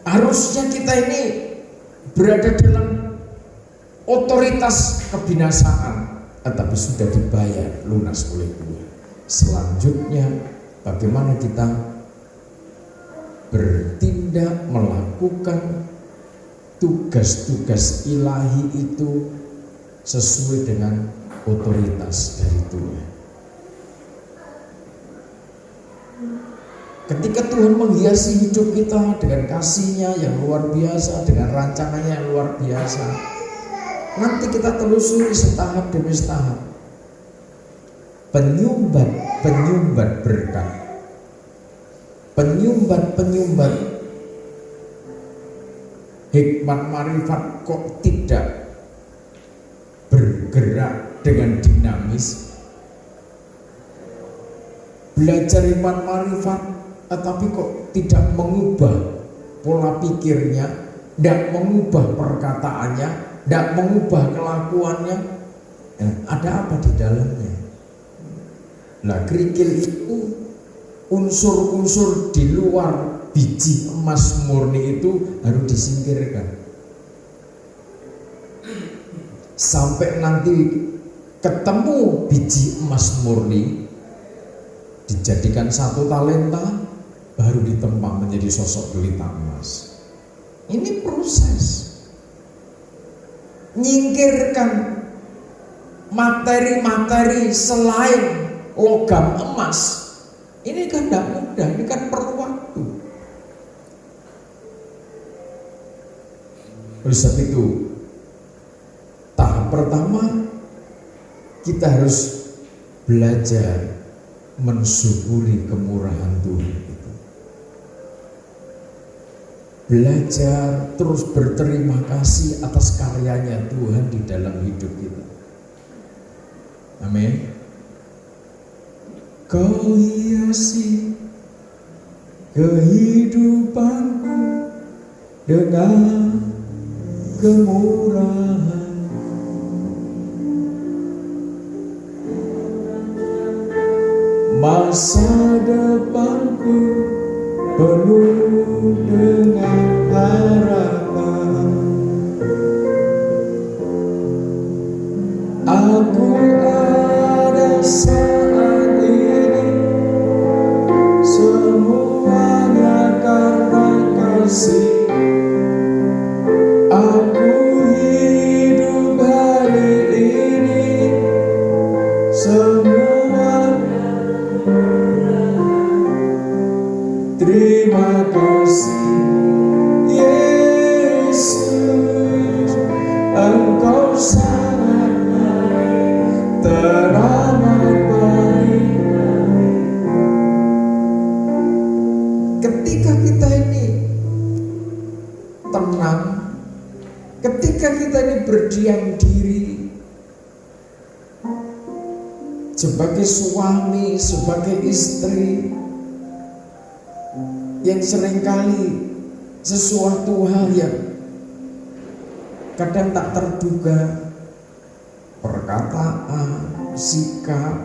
Harusnya kita ini berada dalam otoritas kebinasaan, tetapi sudah dibayar lunas oleh Tuhan. Selanjutnya bagaimana kita bertindak melakukan tugas-tugas ilahi itu sesuai dengan otoritas dari Tuhan. Ketika Tuhan menghiasi hidup kita dengan kasih-Nya yang luar biasa, dengan rancangannya yang luar biasa, nanti kita telusuri setahap demi setahap. Penyumbat berkat, penyumbat hikmat marifat kok tidak bergerak dengan dinamis. Belajar iman marifat tetapi kok tidak mengubah pola pikirnya, tidak mengubah perkataannya, tidak mengubah kelakuannya. Ada apa di dalamnya? Nah, kerikil itu unsur-unsur di luar biji emas murni itu harus disingkirkan. Sampai nanti ketemu biji emas murni, dijadikan satu talenta, baru ditempa menjadi sosok jelita emas. Ini proses nyingkirkan materi-materi selain logam emas. Ini kan tidak mudah, ini kan perlu waktu. Oleh sebab itu, tahap pertama kita harus belajar mensyukuri kemurahan Tuhan itu. Belajar terus berterima kasih atas karyanya Tuhan di dalam hidup kita. Amin. Kau hiasi kehidupanku dengan kemurahan. Masa depanku penuh dengan harapan. Aku ada saat ini, semuanya karena kasih. Aku hidup hari ini, semuanya terima kasih Yesus, Engkau sangat baik, teramat baik. Ketika kita ini tenang, ketika kita ini berdiam diri sebagai suami, sebagai istri, yang seringkali sesuatu hal yang kadang tak terduga, perkataan, sikap,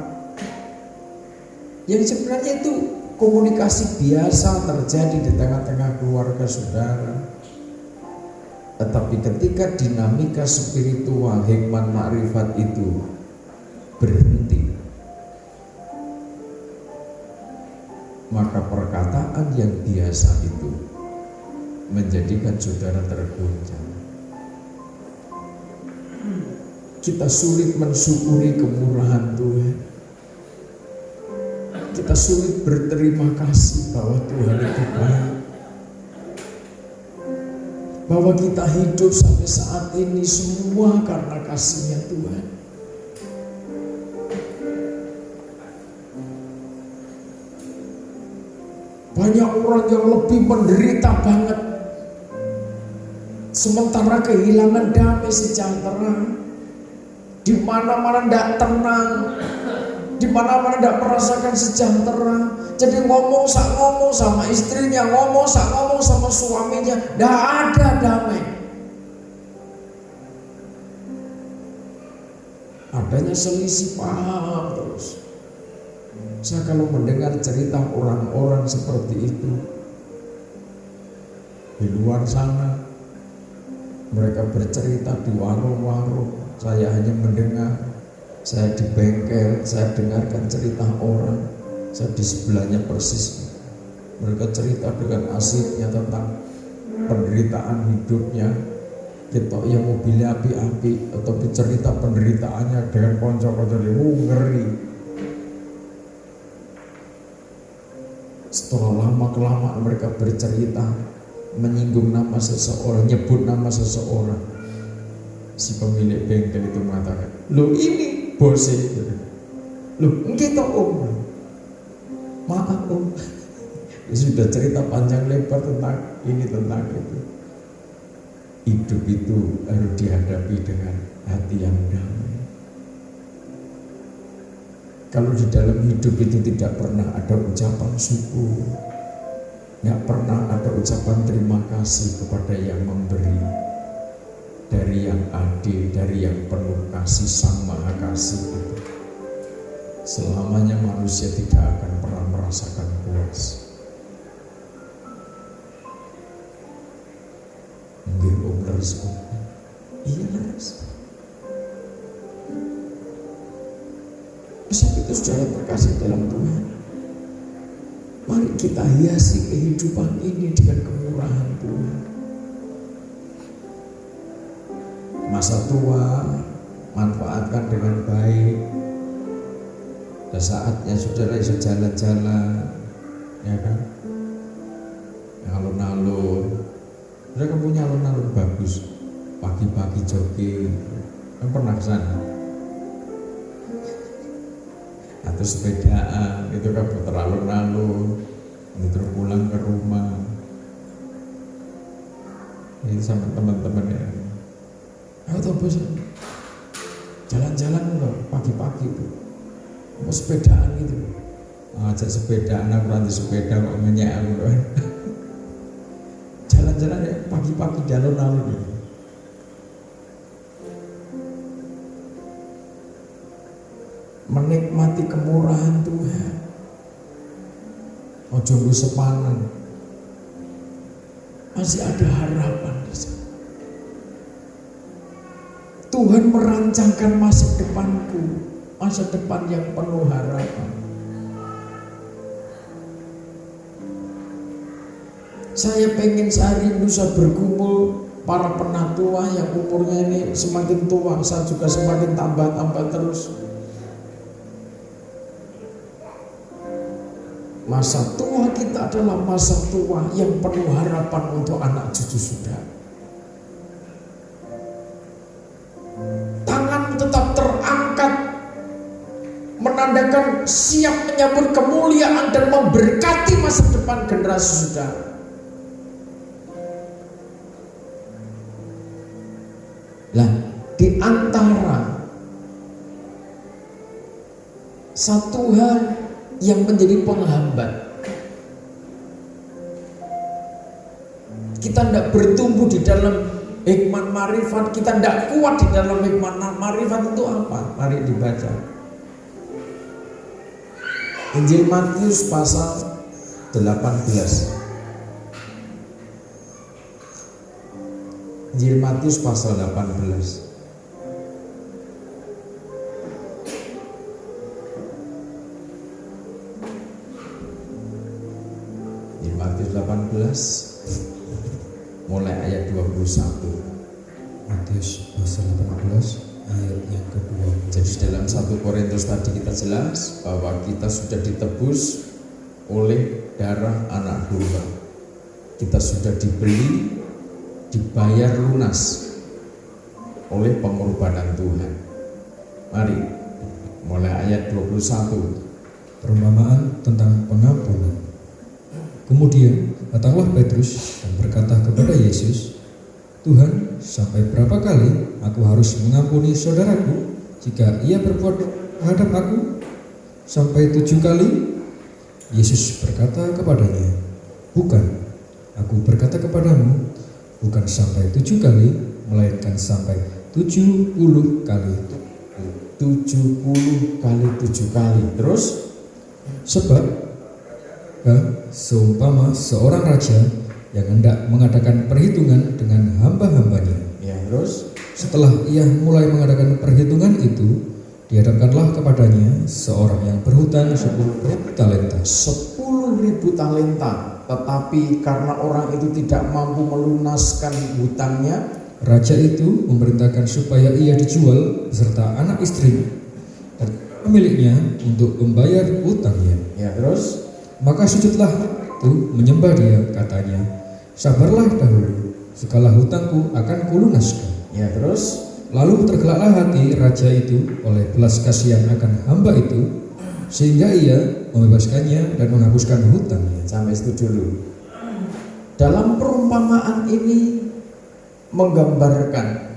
yang sebenarnya itu komunikasi biasa terjadi di tengah-tengah keluarga saudara. Tetapi ketika dinamika spiritual hikmat makrifat itu berhenti, maka perkataan yang biasa itu menjadikan saudara tergoncang. Kita sulit mensyukuri kemurahan Tuhan. Kita sulit berterima kasih bahwa Tuhan itu baik, bahwa kita hidup sampai saat ini semua karena kasih-Nya Tuhan. Banyak orang yang lebih menderita banget, sementara kehilangan damai sejahtera. Di mana-mana tidak tenang, di mana-mana tidak merasakan sejahtera. Jadi ngomong sama istrinya, ngomong sama suaminya, tidak ada damai. Adanya selisih paham terus. Saya kalau mendengar cerita orang-orang seperti itu di luar sana, mereka bercerita di warung-warung, saya hanya mendengar. Saya di bengkel, saya dengarkan cerita orang, saya di sebelahnya persis Mereka cerita dengan asiknya tentang penderitaan hidupnya. Kita yang mobilnya api-api, tapi cerita penderitaannya dengan konco-konco dia, ngeri. Setelah lama kelamaan mereka bercerita, menyinggung nama seseorang, nyebut nama seseorang. Si pemilik bengkel itu mengatakan, "Loh ini bosnya." "Loh kita om." "Maaf om." Sudah cerita panjang lebar tentang ini tentang itu. Hidup itu harus dihadapi dengan hati yang damai. Kalau di dalam hidup itu tidak pernah ada ucapan syukur, tidak pernah ada ucapan terima kasih kepada yang memberi, dari yang adil, dari yang penuh kasih, Sang Maha Kasih itu, selamanya manusia tidak akan pernah merasakan puas. Nggih om leres om. Iya leres. Sebab itu saudara terkasih dalam Tuhan, mari kita hiasi kehidupan ini dengan kemurahan Tuhan. Masa tua manfaatkan dengan baik. Dan saatnya saudara bisa jalan-jalan, ya kan? Alun-alun. Mereka punya alun-alun bagus, pagi-pagi jogging, kan pernah kesana? Atau sepedaan, itu kan putar alun-alun, terus pulang ke rumah. Itu sama teman-teman ya. Ayo toh bos, jalan-jalan loh pagi-pagi itu, mau sepedaan gitu. Ajak sepedaan, aku nanti sepeda kok ngenyek aku loh. Jalan-jalan ya pagi-pagi di alun-alun ini. Menikmati kemurahan Tuhan. Ojo nggo sepanan. Masih ada harapan di sana. Tuhan merancangkan masa depanku, masa depan yang penuh harapan. Saya pengen sehari bisa berkumpul para penatua yang umurnya ini semakin tua, saya juga semakin tambah terus. Masa tua kita adalah masa tua yang penuh harapan untuk anak cucu saudara. Tangan tetap terangkat, menandakan siap menyambut kemuliaan dan memberkati masa depan generasi saudara. Lah, di antara satu hal yang menjadi penghambat kita tidak bertumbuh di dalam hikmat marifat, kita tidak kuat di dalam hikmat marifat itu apa? Mari dibaca Injil Matius pasal 18. Injil Matius pasal 18. Injil Matius 18 mulai ayat 21. Matius pasal 18 ayat yang kedua. Jadi dalam 1 Korintus tadi kita jelas bahwa kita sudah ditebus oleh darah anak domba. Kita sudah dibeli, dibayar lunas oleh pengorbanan Tuhan. Mari mulai ayat 21. Perumpamaan tentang pengampunan. Kemudian datanglah Petrus dan berkata kepada Yesus, "Tuhan, sampai berapa kali aku harus mengampuni saudaraku jika ia berbuat terhadap aku? Sampai 7 kali?" Yesus berkata kepadanya, "Bukan, aku berkata kepadamu, bukan sampai 7 kali, melainkan sampai 70 kali." 70 kali 7 kali. Terus Sebab seumpama seorang raja yang hendak mengadakan perhitungan dengan hamba-hambanya. ya, terus Setelah ia mulai mengadakan perhitungan itu, dihadapkanlah kepadanya seorang yang berhutang 10.000 talenta. 10.000 talenta. tetapi karena orang itu tidak mampu melunaskan hutangnya, raja itu memerintahkan supaya ia dijual beserta anak istrinya dan pemiliknya untuk membayar hutangnya. Ya, terus Maka sujudlah itu menyembah dia, katanya, sabarlah dahulu, segala hutangku akan kulunaskan. ya, terus Lalu tergeraklah hati raja itu oleh belas kasihan akan hamba itu, sehingga ia membebaskannya dan menghapuskan hutangnya. sampai situ dulu. Dalam perumpamaan ini menggambarkan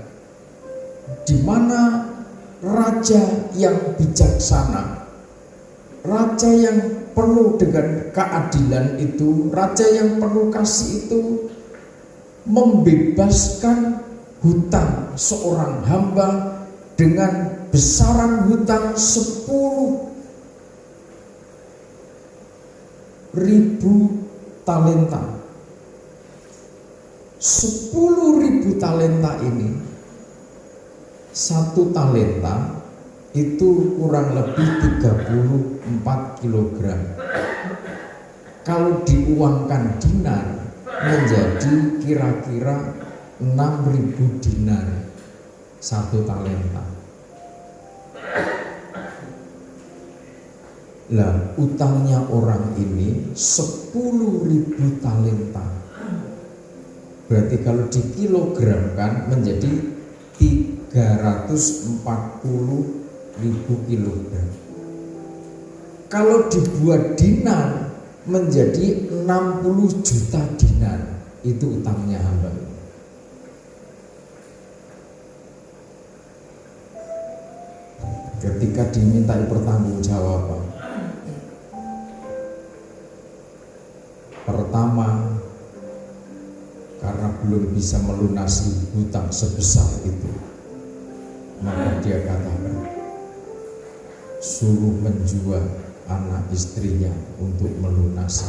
di mana raja yang bijaksana, raja yang penuh dengan keadilan itu, raja yang penuh kasih itu membebaskan hutang seorang hamba dengan besaran hutang 10.000 talenta. 10.000 talenta ini, 1 talenta itu kurang lebih 34 kilogram. Kalau diuangkan dinar menjadi kira-kira 6.000 dinar 1 talenta. Lah, utangnya orang ini 10.000 talenta. Berarti kalau dikilogramkan menjadi 340.000 kilogram. Kalau dibuat dinar menjadi 60 juta dinar. Itu utangnya hamba. Ketika dimintai pertanggungjawaban, pertama, karena belum bisa melunasi hutang sebesar itu, maka dia katakan, suruh menjual anak istrinya untuk melunasi.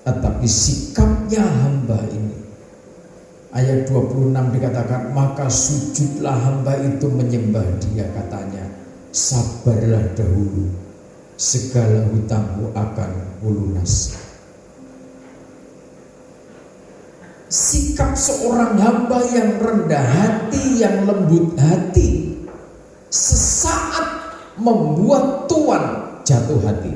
Tetapi sikapnya hamba ini, ayat 26 dikatakan, maka sujudlah hamba itu menyembah dia, katanya, sabarlah dahulu, segala hutangmu akan kulunasi. Sikap seorang hamba yang rendah hati, yang lembut hati, sesaat membuat Tuhan jatuh hati.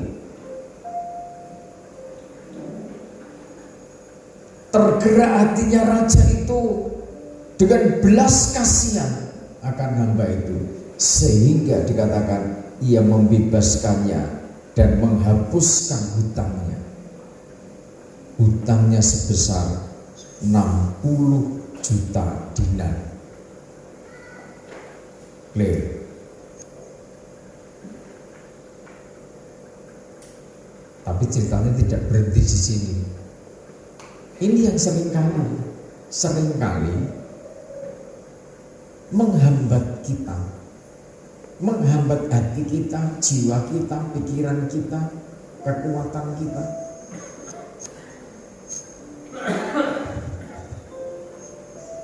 Tergerak hatinya raja itu dengan belas kasihan akan hamba itu, sehingga dikatakan ia membebaskannya dan menghapuskan hutangnya. Hutangnya sebesar 60 juta dinar. Clear. Tapi ceritanya tidak berhenti di sini. Ini yang seringkali menghambat kita, menghambat hati kita, jiwa kita, pikiran kita, kekuatan kita.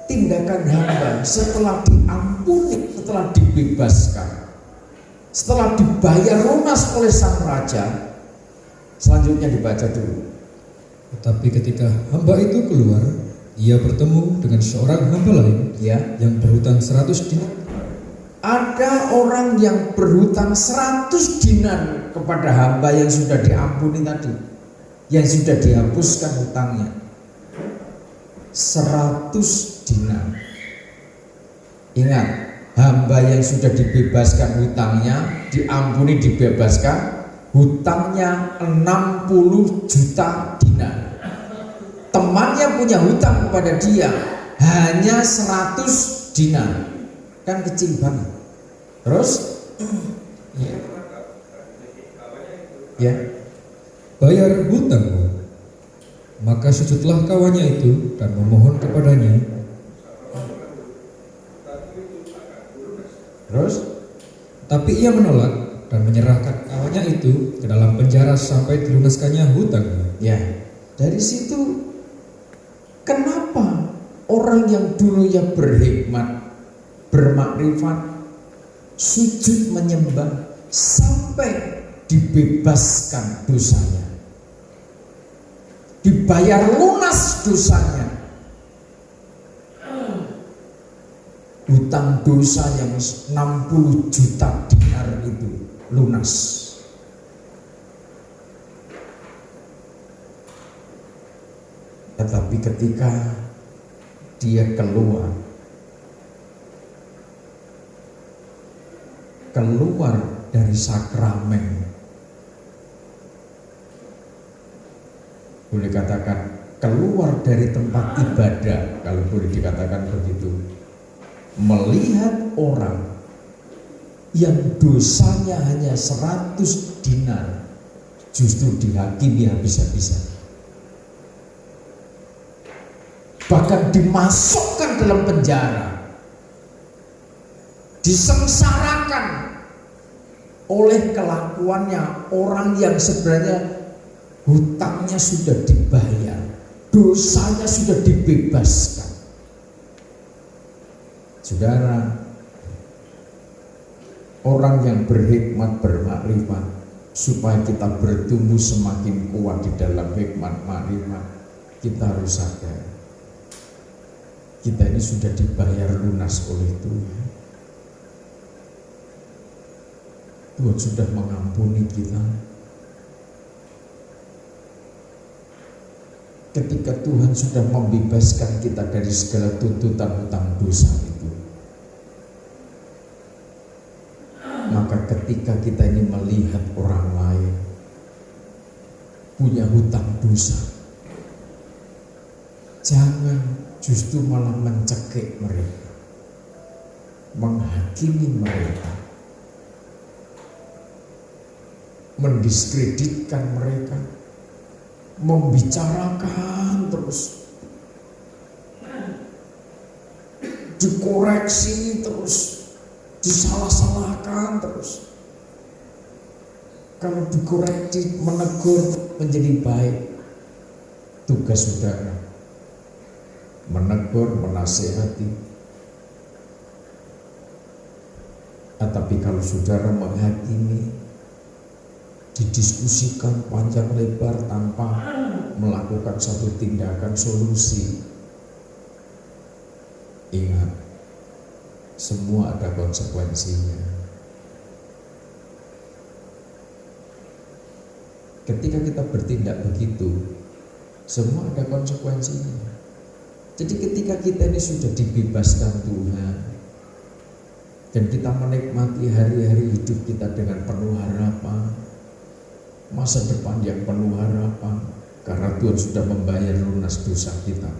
Tindakan hamba setelah diampuni, setelah dibebaskan, setelah dibayar lunas oleh sang raja, selanjutnya dibaca dulu. Tetapi ketika hamba itu keluar, ia bertemu dengan seorang hamba lain, Ya, yang berhutang 100 dinar. ada orang yang berhutang 100 dinar kepada hamba yang sudah diampuni tadi, yang sudah dihapuskan hutangnya. 100 dinar. Ingat, hamba yang sudah dibebaskan hutangnya, diampuni, dibebaskan, hutangnya 60 juta dinar. Temannya punya hutang kepada dia hanya 100 dinar. Kan kecil banget. Terus ya, Bayar hutangmu. Maka sujudlah kawannya itu dan memohon kepadanya. terus Tapi ia menolak dan menyerahkan kawannya itu ke dalam penjara sampai dilunaskannya hutangnya. ya, dari situ kenapa orang yang dulunya berhikmat, bermakrifat, sujud menyembah sampai dibebaskan dosanya, dibayar lunas dosanya. Hutang dosa yang 60 juta dinar itu lunas. Tetapi ketika dia keluar dari sakramen, boleh katakan keluar dari tempat ibadah, kalau boleh dikatakan begitu, melihat orang yang dosanya hanya 100 dinar justru dihakimi habis-habisan, bahkan dimasukkan dalam penjara, disengsarakan oleh kelakuannya orang yang sebenarnya hutangnya sudah dibayar, dosanya sudah dibebaskan. Saudara, orang yang berhikmat, bermakrifat, supaya kita bertumbuh semakin kuat di dalam hikmat makrifat, kita harus sadar kita ini sudah dibayar lunas oleh Tuhan. Tuhan sudah mengampuni kita. Ketika Tuhan sudah membebaskan kita dari segala tuntutan hutang dosa itu, maka ketika kita ini melihat orang lain punya hutang dosa, jangan justru malah mencekik mereka, menghakimi mereka, mendiskreditkan mereka, membicarakan terus, dikoreksi terus, disalah-salahkan terus. Kalau dikoreksi, menegur menjadi baik. Tugas saudara menegur, menasihati. Tetapi kalau saudara menghakimi, didiskusikan panjang lebar tanpa melakukan satu tindakan solusi, ingat, semua ada konsekuensinya. Ketika kita bertindak begitu, semua ada konsekuensinya. Jadi ketika kita ini sudah dibebaskan Tuhan dan kita menikmati hari-hari hidup kita dengan penuh harapan, masa depan yang penuh harapan, karena Tuhan sudah membayar lunas dosa kita,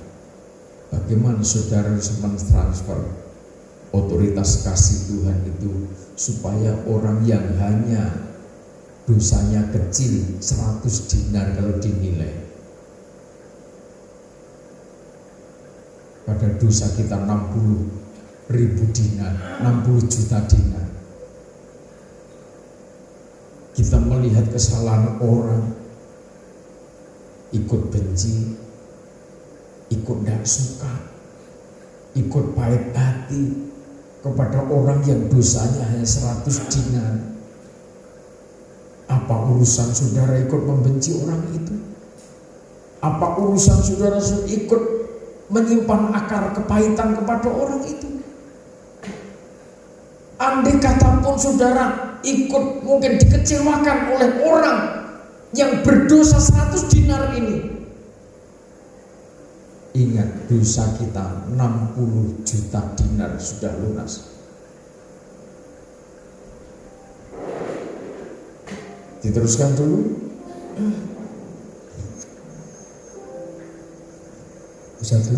bagaimana saudara harus mentransfer otoritas kasih Tuhan itu supaya orang yang hanya dosanya kecil 100 dinar kalau dinilai, pada dosa kita 60.000 dinar, 60 juta dinar. Kita melihat kesalahan orang, ikut benci, ikut tidak suka, ikut pahit hati kepada orang yang dosanya hanya 100 dinar. Apa urusan saudara ikut membenci orang itu? Apa urusan saudara ikut menyimpan akar kepahitan kepada orang itu? Andai kata pun saudara ikut mungkin dikecewakan oleh orang yang berdosa 100 dinar ini, ingat dosa kita 60 juta dinar sudah lunas. Diteruskan dulu.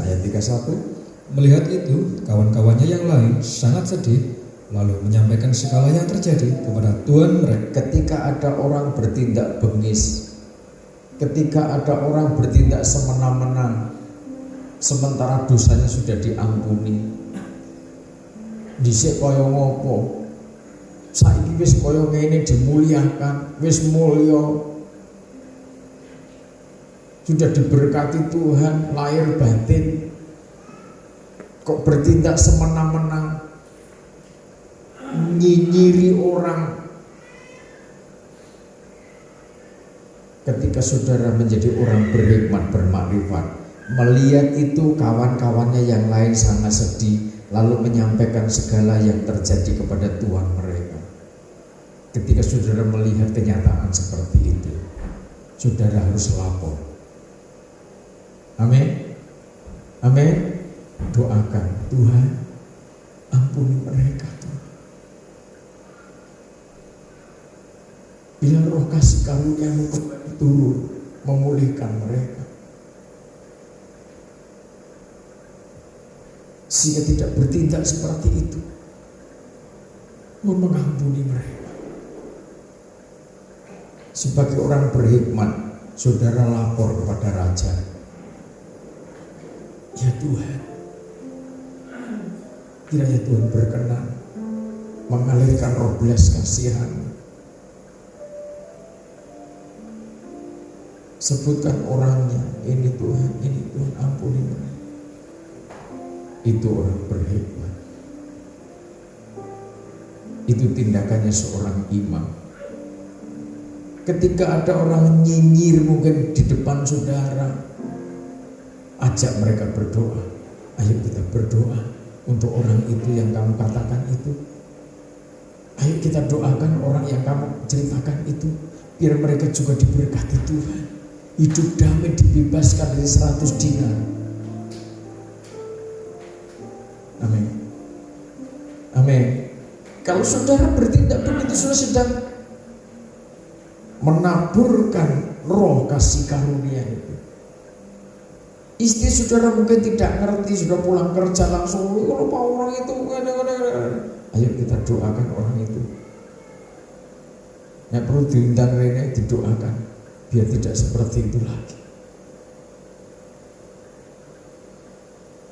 Ayat 31. Melihat itu, kawan-kawannya yang lain sangat sedih, lalu menyampaikan segala yang terjadi kepada Tuhan mereka. Ketika ada orang bertindak bengis, ketika ada orang bertindak semena-mena, sementara dosanya sudah diampuni, dhisik kaya ngopo, saiki wis kaya ngene dimuliakan, wis mulya, sudah diberkati Tuhan lahir batin, kok bertindak semena-mena, nyinyiri orang, ketika saudara menjadi orang berhikmat, bermakrifat, melihat itu kawan-kawannya yang lain sangat sedih, lalu menyampaikan segala yang terjadi kepada Tuhan mereka. Ketika saudara melihat kenyataan seperti itu, saudara harus lapor. Amin. Amin. Doakan, Tuhan, ampuni mereka, Tuhan. Bila roh kasih karunia-Mu kembali turun, memulihkan mereka, sehingga tidak bertindak seperti itu, mengampuni mereka. Sebagai orang berhikmat, saudara lapor kepada Raja. Ya Tuhan, kiranya Tuhan berkenan mengalirkan roh belas kasihan. Sebutkan orangnya, ini Tuhan, ampuni mereka. Itu orang berhikmat. Itu tindakannya seorang imam. Ketika ada orang nyinyir mungkin di depan saudara, ajak mereka berdoa. Ayo kita berdoa untuk orang itu yang kamu katakan itu. Ayo kita doakan orang yang kamu ceritakan itu, biar mereka juga diberkati Tuhan. Hidup damai, dibebaskan dari 100 dinar. Amin. Amin. Kalau saudara bertindak begitu, saudara sedang menaburkan roh kasih karunia itu. Istri saudara mungkin tidak ngerti, sudah pulang kerja langsung, kalau pak orang itu, ayo kita doakan orang itu. Yang perlu diundang lainnya didoakan, biar tidak seperti itu lagi.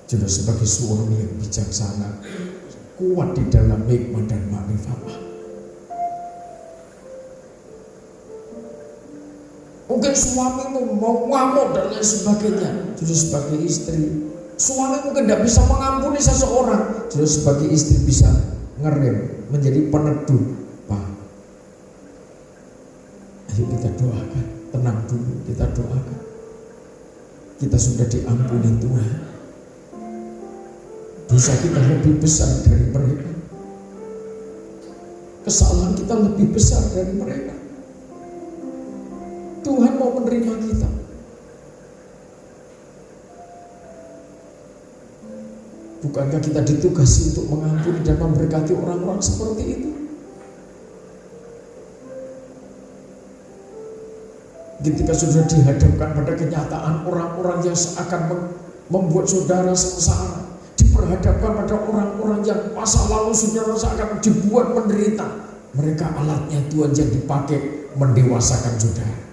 Sudah sebagai suami yang bijaksana, kuat di dalam hikmah dan makrifat. Mungkin suamimu mau ngamuk dan lain sebagainya, sudah sebagai istri, suami mungkin tidak bisa mengampuni seseorang, sudah sebagai istri bisa ngerem, menjadi peneduh. Pak, ayo kita doakan, tenang dulu, kita doakan. Kita sudah diampuni Tuhan. Dosa kita lebih besar dari mereka. Kesalahan kita lebih besar dari mereka. Tuhan mau menerima kita. Bukankah kita ditugasi untuk mengampuni dan memberkati orang-orang seperti itu? Ketika sudah dihadapkan pada kenyataan orang-orang yang seakan membuat saudara sengsara, diperhadapkan pada orang-orang yang masa lalu saudara seakan dibuat menderita, mereka alatnya Tuhan yang dipakai mendewasakan saudara.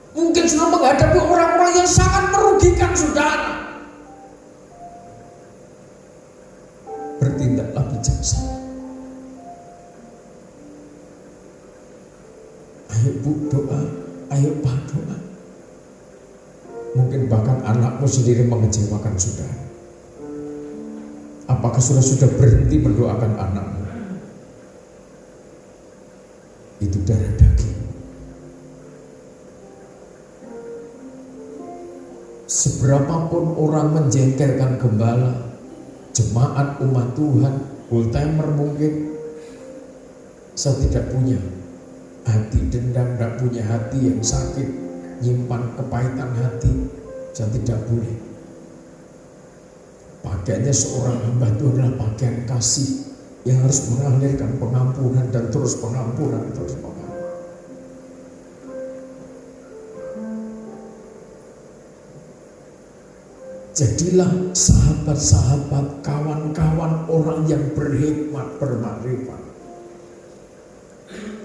Mungkin sudah menghadapi orang-orang yang sangat merugikan saudara. Bertindaklah bijaksana. Ayo Bu doa, ayo Pak doa. Mungkin bahkan anakmu sendiri mengecewakan saudara. Apakah sudah berhenti mendoakan anakmu? Itu darah daging. Seberapapun orang menjengkelkan gembala, jemaat umat Tuhan, full timer mungkin, saya tidak punya hati dendam, tidak punya hati yang sakit, nyimpan kepahitan hati, saya tidak boleh. Pakaiannya seorang hamba itu adalah pakaian kasih yang harus mengalirkan pengampunan dan terus pengampunan, terus pengampunan. Jadilah sahabat-sahabat, kawan-kawan orang yang berhikmat, bermakrifat.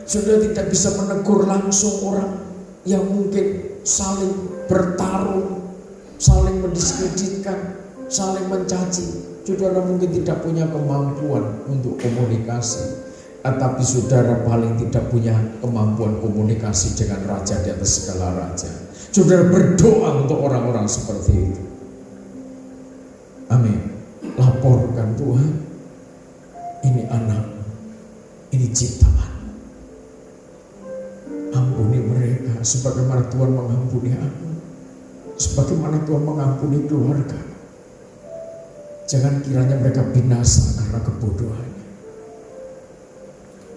Sudah tidak bisa menegur langsung orang yang mungkin saling bertarung, saling mendiskreditkan, saling mencaci. Saudara mungkin tidak punya kemampuan untuk komunikasi, tetapi saudara paling tidak punya kemampuan komunikasi dengan Raja di atas segala raja. Saudara berdoa untuk orang-orang seperti itu. Amin. Laporkan Tuhan, ini anak, ciptaan. Ampuni mereka sebagaimana Tuhan mengampuni aku, sebagaimana Tuhan mengampuni keluarga. Jangan kiranya mereka binasa karena kebodohannya.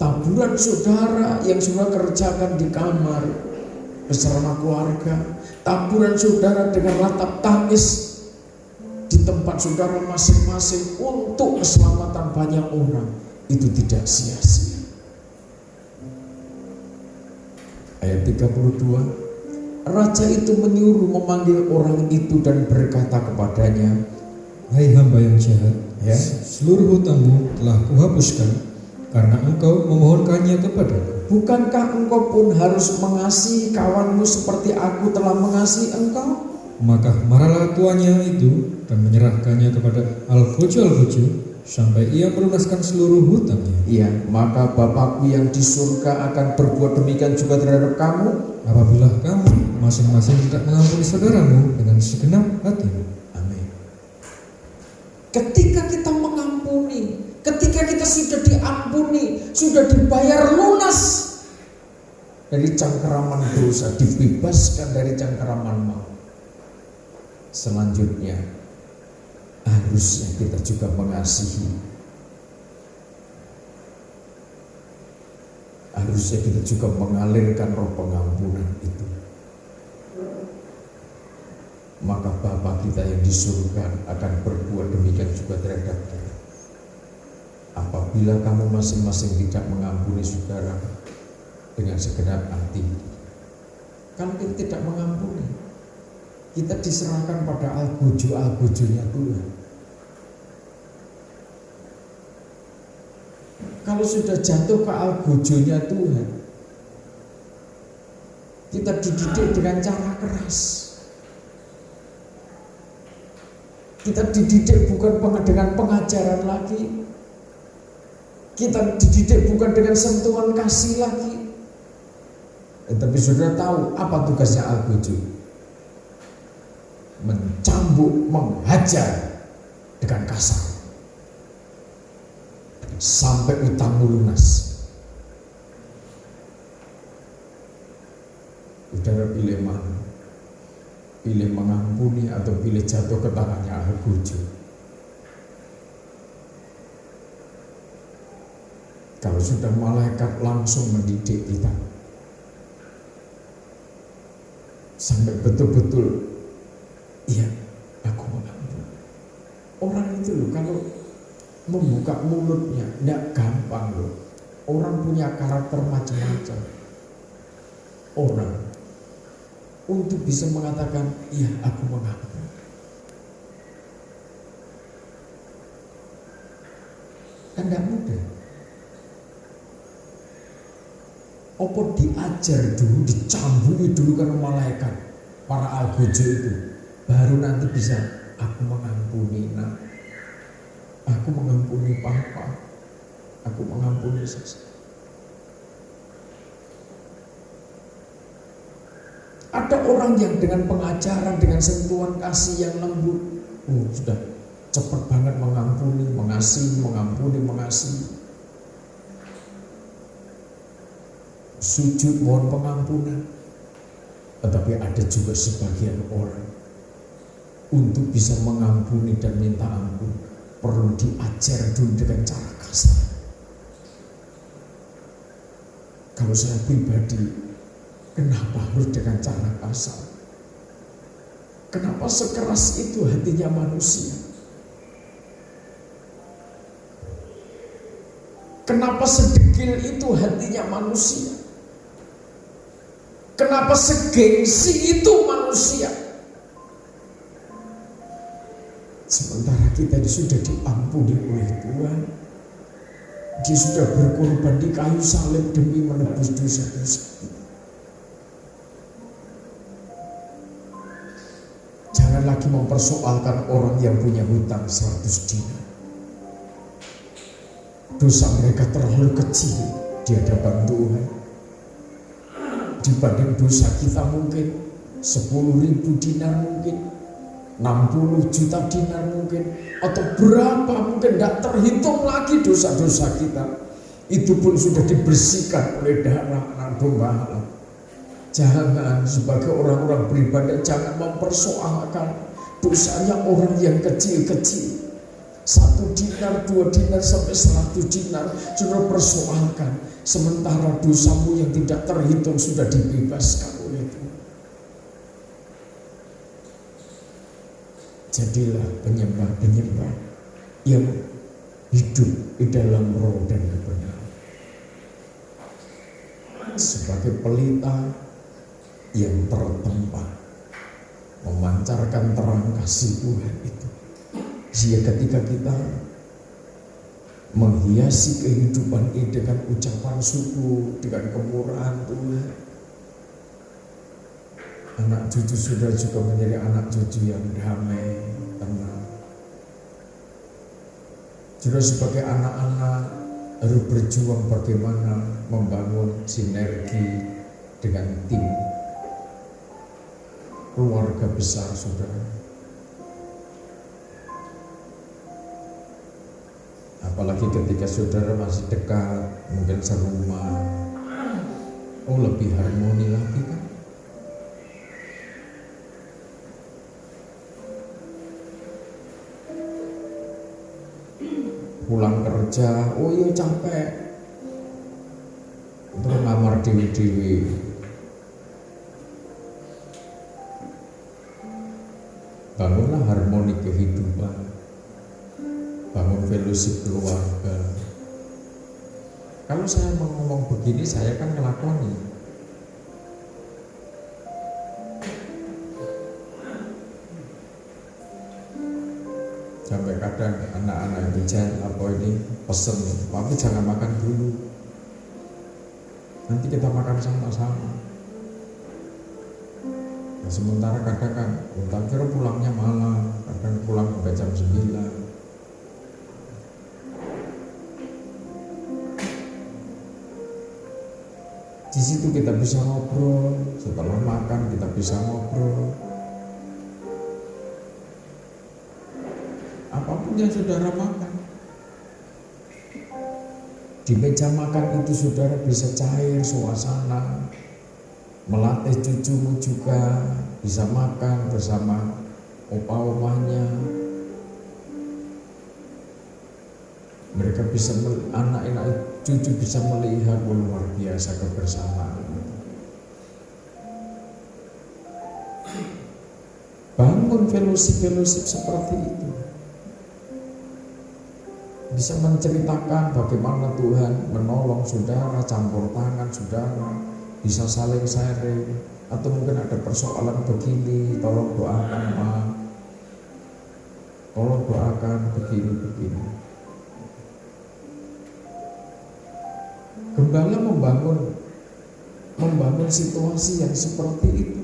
Taburan saudara yang saudara kerjakan di kamar bersama keluarga, taburan saudara dengan ratap tangis di tempat saudara masing-masing untuk keselamatan banyak orang, itu tidak sia-sia. Ayat 32, raja itu menyuruh memanggil orang itu dan berkata kepadanya, "Hai hamba yang jahat, ya, seluruh hutangmu telah kuhapuskan karena engkau memohonkannya kepadaku. bukankah engkau pun harus mengasihi kawanmu seperti aku telah mengasihi engkau?" Maka marahlah tuannya itu dan menyerahkannya kepada Al-Gojo sampai ia melunaskan seluruh hutangnya. Iya, maka Bapakku yang di surga akan berbuat demikian juga terhadap kamu Apabila kamu masing-masing tidak mengampuni saudaramu dengan segenap hatimu. Amin. Ketika kita mengampuni, ketika kita sudah diampuni, sudah dibayar lunas dari cengkeraman dosa, dibebaskan dari cengkeraman maut, selanjutnya harusnya kita juga mengasihi. Harusnya kita juga mengalirkan roh pengampunan itu. Maka Bapa kita yang di surga akan berbuat demikian juga terhadap kita. Apabila kamu masing-masing tidak mengampuni saudara dengan segenap hati. Kalau kita tidak mengampuni, kita diserahkan pada Al-Gojo-Al-Gojonya Tuhan. Kalau sudah jatuh ke Al-Gojonya Tuhan, kita dididik dengan cara keras. Kita dididik bukan dengan pengajaran lagi. Kita dididik bukan dengan sentuhan kasih lagi. Tapi sudah tahu apa tugasnya Al-Gojo? Mencambuk, menghajar dengan kasar sampai utangmu lunas. Saudara pilih mana? Pilih mengampuni atau pilih jatuh ke tangannya Al-Gojo? Kalau sudah malaikat langsung mendidik kita sampai betul-betul, iya, aku mengampuni. Orang itu loh, kalau membuka mulutnya tidak gampang loh. Orang punya karakter macam-macam. Orang untuk bisa mengatakan, iya, aku mengampuni. Kan tidak mudah. Apa diajar dulu, dicambui dulu karena malaikat, para Al-Gojo itu, baru nanti bisa, aku mengampuni nak, aku mengampuni papa, aku mengampuni sesama. Ada orang yang dengan pengajaran, dengan sentuhan kasih yang lembut, sudah cepat banget mengampuni, mengasihi, mengampuni, mengasihi. Sujud mohon pengampunan. Tetapi ada juga sebagian orang untuk bisa mengampuni dan minta ampun perlu diajar dulu dengan cara kasar. Kalau saya pribadi, kenapa harus dengan cara kasar? Kenapa sekeras itu hatinya manusia? Kenapa sedegil itu hatinya manusia? Kenapa segengsi itu manusia? Sementara kita sudah diampuni oleh Tuhan. Dia sudah berkorban di kayu salib demi menebus dosa-dosa kita. Jangan lagi mempersoalkan orang yang punya hutang 100 dinar. Dosa mereka terlalu kecil di hadapan Tuhan. Dibanding dosa kita mungkin 10.000 dinar mungkin, 60 juta dinar mungkin, atau berapa mungkin tidak terhitung lagi dosa-dosa kita. Itu pun sudah dibersihkan oleh darah anak domba Allah. Jangan sebagai orang-orang beribadah, jangan mempersoalkan dosanya orang yang kecil-kecil. 1 dinar, 2 dinar sampai 100 dinar sudah persoalkan. Sementara dosamu yang tidak terhitung sudah dibebaskan oleh Tuhan. Jadilah penyembah-penyembah yang hidup di dalam roh dan kebenaran. Sebagai pelita yang tertempat memancarkan terang kasih Tuhan itu. Sehingga ketika kita menghiasi kehidupan ini dengan ucapan syukur, dengan kemurahan Tuhan, anak cucu sudah juga menjadi anak cucu yang damai, tenang. Sudah sebagai anak-anak harus berjuang bagaimana membangun sinergi dengan tim keluarga besar saudara. Apalagi ketika saudara masih dekat, mungkin serumah, lebih harmoni lagi kan. Pulang kerja, iya capek, terus ngamar dewi-dewi. Bangunlah harmoni kehidupan, bangun fellowship keluarga. Kalau saya mau ngomong begini, saya kan ngelakoni. Sampai kadang anak-anak itu pesen, tapi jangan makan dulu, nanti kita makan sama-sama. Nah, sementara kadang kan kira pulangnya malam, kadang pulang sampai jam 9. Di situ kita bisa ngobrol, setelah makan kita bisa ngobrol. Apapun yang saudara makan, di meja makan itu saudara bisa cair suasana, melatih cucumu juga bisa makan bersama opa-opanya. Mereka bisa, anak-anak cucu bisa melihat luar biasa kebersamaan. Bangun fellowship seperti itu. Bisa menceritakan bagaimana Tuhan menolong saudara, campur tangan saudara, bisa saling sharing. Atau mungkin ada persoalan begini, tolong doakan Pak, tolong doakan begini. Gembala membangun situasi yang seperti itu.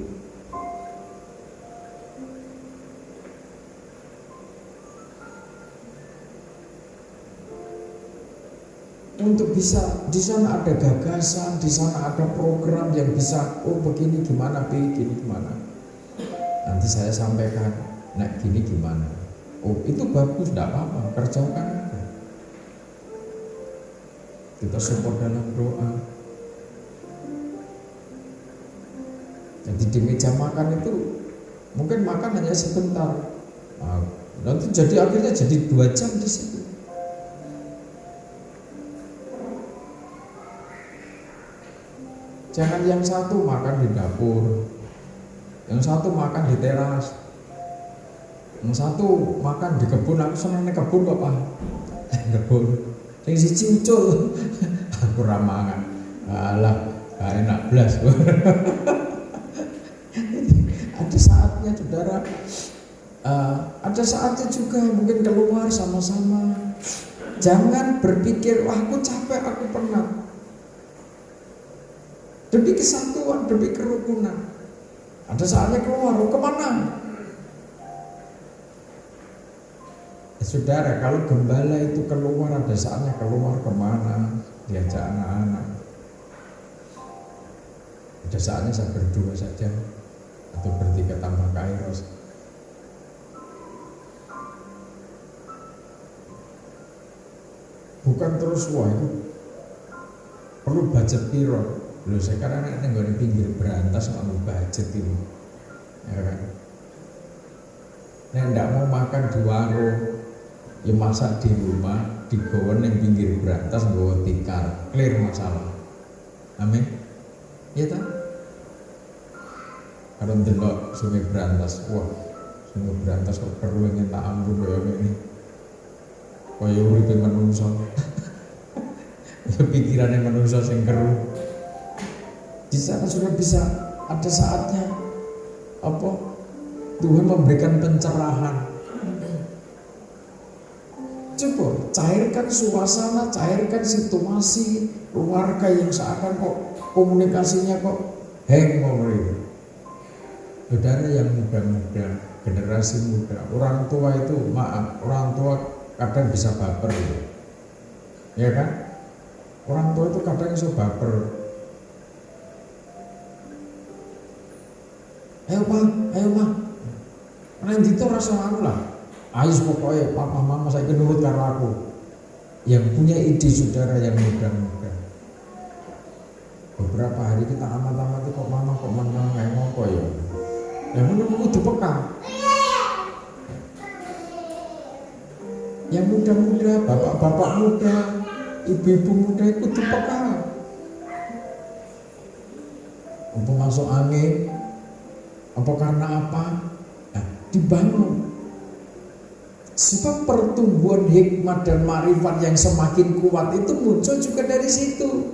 Untuk bisa di sana ada gagasan, di sana ada program yang bisa, begini gimana, begini gimana. Nanti saya sampaikan, gini gimana. Itu bagus, tidak apa-apa, kerjakan. Kita support dalam doa. Jadi di meja makan itu mungkin makan hanya sebentar. Nanti akhirnya jadi 2 jam di situ. Jangan yang satu makan di dapur, yang satu makan di teras, yang satu makan di kebun. Aku senang di kebun kok Pak. Kebun. Yang siji ucul, aku ramangan. Alah, gak enak blas. Ada saatnya saudara, ada saatnya juga mungkin keluar sama-sama. Jangan berpikir, wah aku capek, aku penat. Demi kesatuan, demi kerukunan. Ada saatnya keluar, kemana? Saudara, kalau gembala itu keluar, ada saatnya keluar kemana? Diajak anak-anak. Ada saatnya saya berdua saja, atau bertiga tambah kairos. Bukan terus, wah itu perlu budget piro. Lho sekarang nek nggone pinggir berantas nganggo budget itu. Ya kan? Nek ndak mau makan di warung, ya masak di rumah, digawa ning pinggir berantas nggawa tikar, clear masalah. Amin. Iya ta? Kalau ndelok Sungai Berantas, wah, Sungai Berantas kok perlu ingin tak ampun kaya ngene. Kaya uripe manungsa. Pikirannya manusia sing keruh. Di sana sudah bisa ada saatnya apa Tuhan memberikan pencerahan. Coba cairkan suasana, cairkan situasi keluarga yang seakan kok komunikasinya kok hang itu. Saudara yang muda-muda, generasi muda, orang tua itu maaf, orang tua kadang bisa baper gitu. Ya kan? Orang tua itu kadang bisa baper. Ayo ma, nanti itu rasa anu lah. Ayo pokoknya papa mama saya nurut karo aku. Yang punya ide saudara yang muda-muda. Beberapa hari kita amat-amat kok mama kayak ngopo ya. Yang menunggu kudu peka. Yang muda-muda, bapak-bapak muda, ibu-ibu muda itu peka. Apa masuk angin? Apa karena apa? Nah, dibangun. Sebab pertumbuhan hikmat dan marifat yang semakin kuat itu muncul juga dari situ.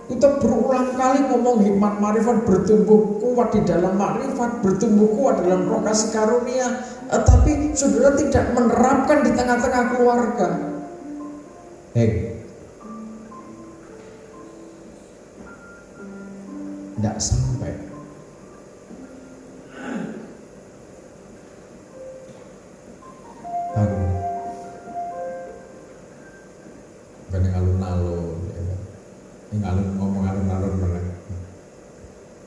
Kita berulang kali ngomong hikmat marifat bertumbuh kuat di dalam marifat, bertumbuh kuat dalam roh kasih karunia, tapi saudara tidak menerapkan di tengah-tengah keluarga. Tidak sampai. Bukan yang alun-alun, yang ngomong alun-alun mana,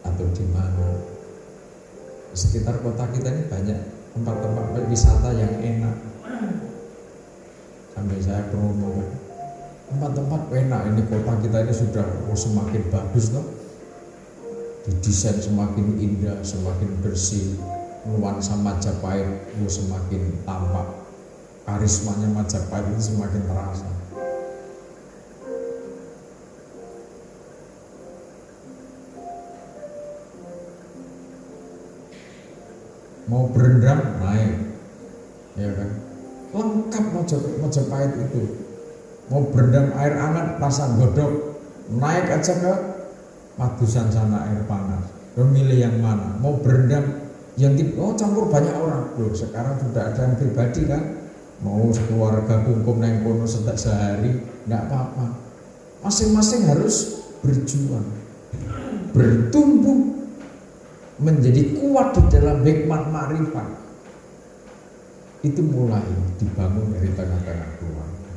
atau di mana. Di sekitar kota kita ini banyak tempat-tempat wisata yang enak. Sampai saya promo tempat-tempat enak ini, kota kita ini sudah semakin bagus loh. Didesain semakin indah, semakin bersih, nuansa Majapahit semakin tampak, karismanya Majapahit itu semakin terasa. Mau berendam naik, ya kan? Lengkap Majapahit itu. Mau berendam air hangat pasang godok, naik aja ke Padusan sana air panas. Memilih yang mana? Mau berendam yang campur banyak orang. Loh, sekarang sudah ada yang pribadi kan? Mau sekeluarga kungkum naik kono sehari, enggak apa-apa. Masing-masing harus berjuang, bertumbuh, menjadi kuat di dalam hikmat marifat. Itu mulai dibangun dari tengah-tengah keluarga.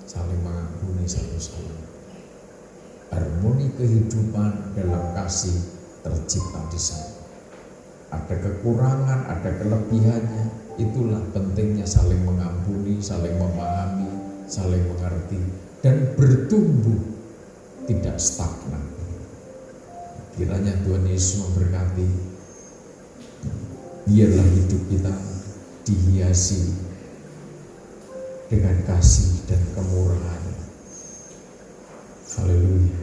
Saling mengampuni satu sama lain. Harmoni kehidupan dalam kasih tercipta di sana. Ada kekurangan, ada kelebihannya. Itulah pentingnya saling mengampuni, saling memahami, saling mengerti, dan bertumbuh, tidak stagnan. Kiranya Tuhan Yesus memberkati. Biarlah hidup kita dihiasi dengan kasih dan kemurahan. Haleluya.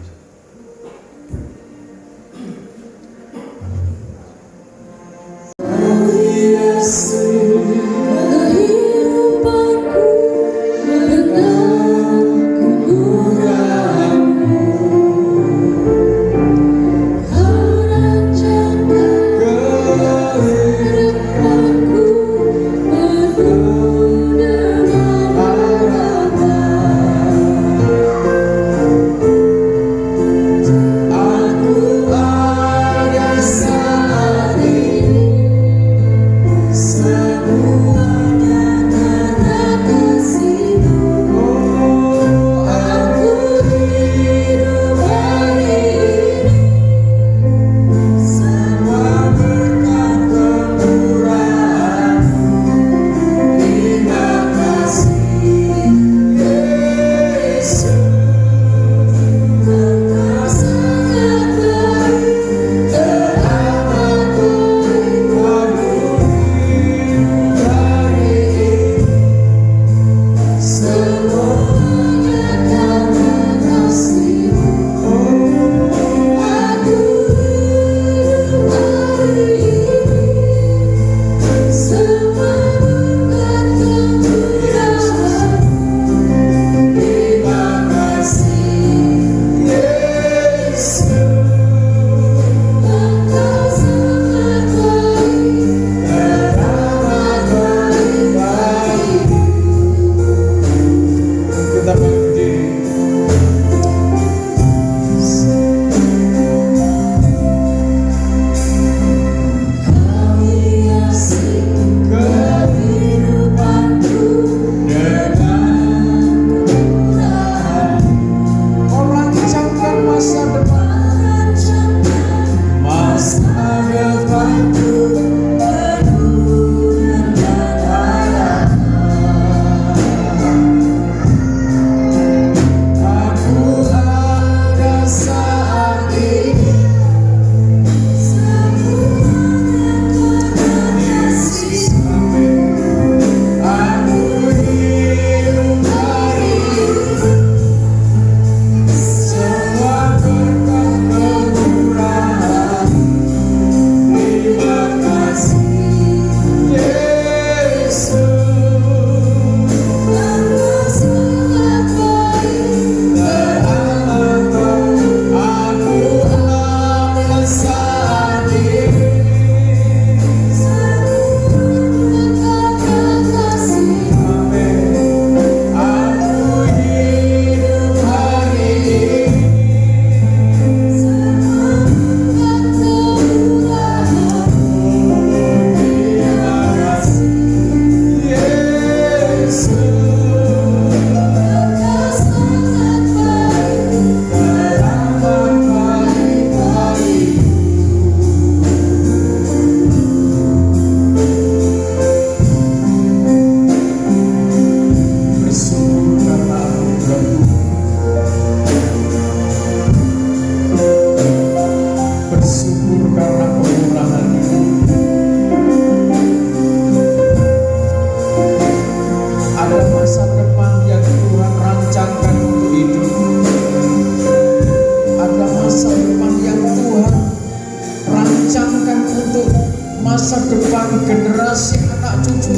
generasi anak cucu,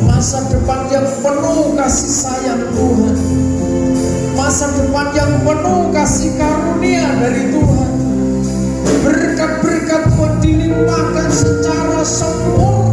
masa depan yang penuh kasih sayang Tuhan, masa depan yang penuh kasih karunia dari Tuhan. Berkat-berkat Tuhan dilimpahkan secara sempurna.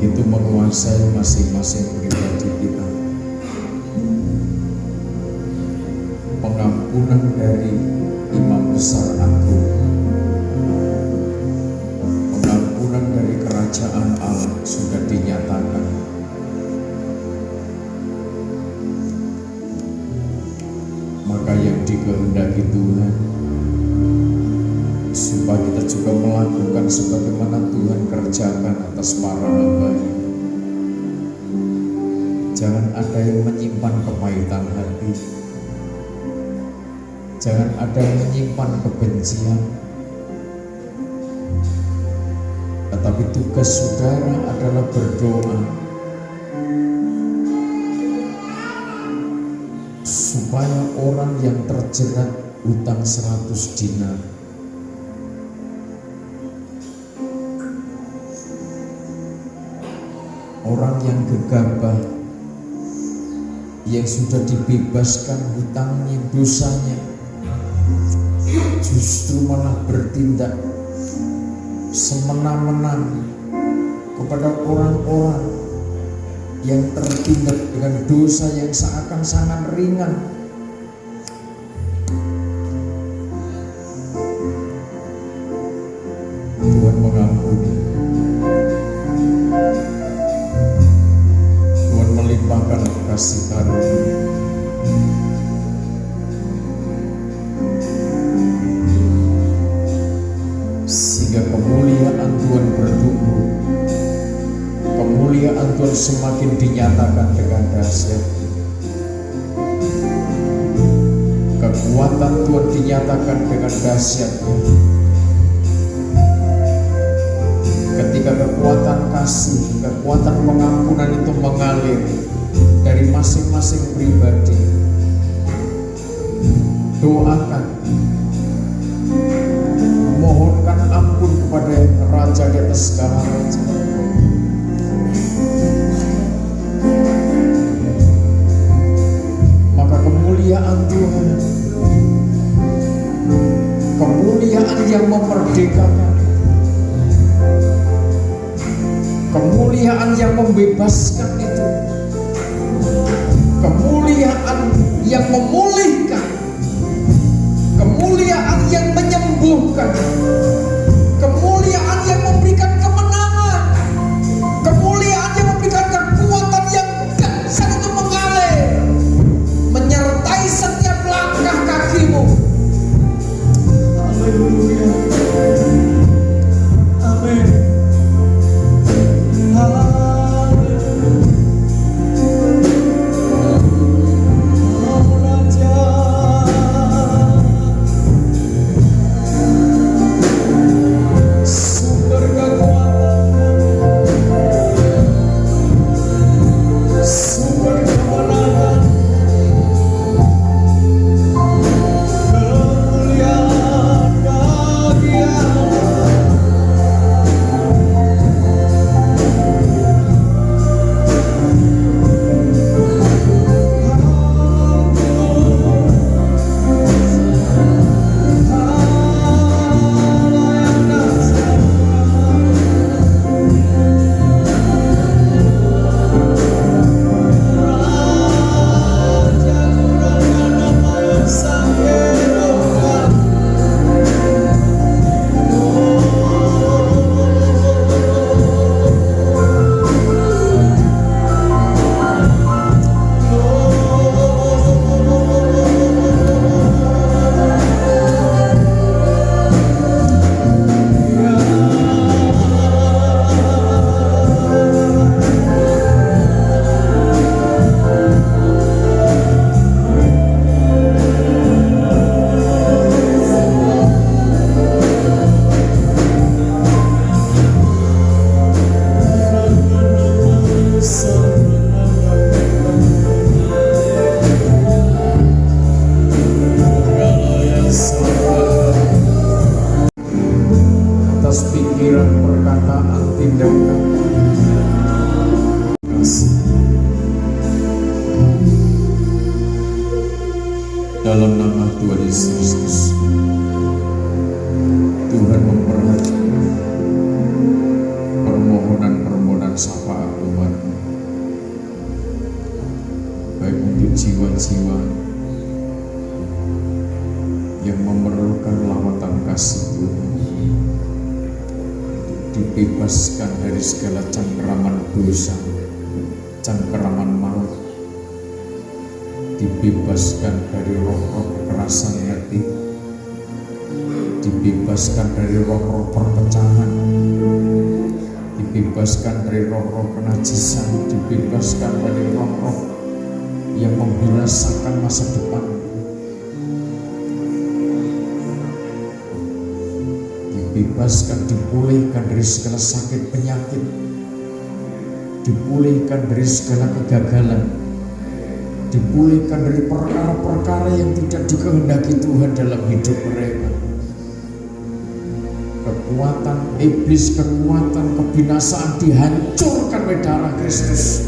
Itu menguasai masing-masing pribadi kita. Pengampunan dari Imam Besar Agung, pengampunan dari kerajaan Allah sudah dinyatakan. Maka yang dikehendaki Tuhan supaya kita juga melakukan sebagaimana Tuhan kerjakan atas para hamba-Nya. Jangan ada yang menyimpan kepahitan hati, jangan ada yang menyimpan kebencian, tetapi tugas saudara adalah berdoa supaya orang yang terjerat hutang 100 dinar orang yang gegabah, yang sudah dibebaskan hutangnya, dosanya, justru malah bertindak semena-mena kepada orang-orang yang tertindak dengan dosa yang seakan sangat ringan. Tuhan mengampuni, Tuhan melimpahkan kasih karunia. Sehingga kemuliaan Tuhan bertumbuh, kemuliaan Tuhan semakin dinyatakan dengan dahsyat, kekuatan Tuhan dinyatakan dengan dahsyatnya. Ketika kekuatan kasih, kekuatan pengampunan itu mengalir dari masing-masing pribadi, doakan, mohonkan ampun kepada Raja di atas segala raja. Maka kemuliaan Tuhan, kemuliaan yang memerdekakan, kemuliaan yang membebaskan itu, kemuliaan yang memulihkan, kemuliaan yang menyembuhkan, kemuliaan yang memberikan kemenangan, Dalam nama Tuhan Yesus Kristus, Tuhan memperhatikan permohonan-permohonan syafaat umat-Mu, baik untuk jiwa-jiwa yang memerlukan lawatan kasih Tuhan, dibebaskan dari segala cengkeraman dosa, cengkeraman maut, dibebaskan dari roh-roh kekerasan hati, dibebaskan dari roh-roh perpecahan, dibebaskan dari roh-roh kenajisan, dibebaskan dari roh-roh yang membinasakan masa depan, dibebaskan, dipulihkan dari segala sakit penyakit, dipulihkan dari segala kegagalan, dipulihkan dari perkara-perkara yang tidak dikehendaki Tuhan dalam hidup mereka. Kekuatan iblis, kekuatan kebinasaan dihancurkan oleh darah Kristus,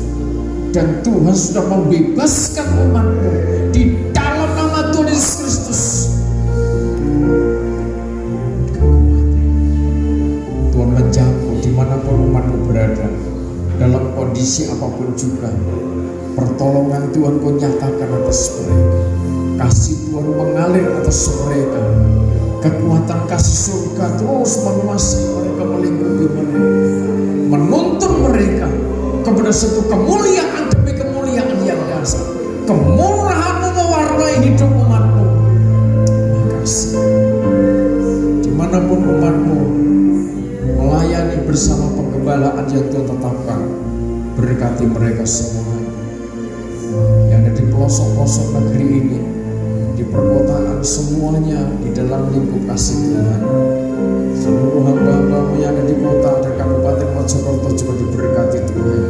dan Tuhan sudah membebaskan umat-Mu di dalam nama Tuhan Yesus Kristus. Tuhan menjangkau dimanapun umat-Mu berada, dalam kondisi apapun juga. Pertolongan Tuhan Kau nyatakan atas mereka, kasih Tuhan mengalir atas mereka, kekuatan kasih surga terus menguasai mereka, melingkupi mereka, menuntun mereka kepada satu kemuliaan demi kemuliaan yang dasar. Kemurahan-Mu mewarnai hidup umat-Mu. Makasih. Dimanapun umat-Mu melayani bersama penggembalaan yang Tuhan tetapkan, berkati mereka semua yang ada di pelosok-pelosok negeri ini, di perkotaan semuanya, di dalam lingkup kasih Tuhan. Seluruh hamba-hamba-Mu yang ada di kota dan Kabupaten Mojokerto juga diberkati Tuhan,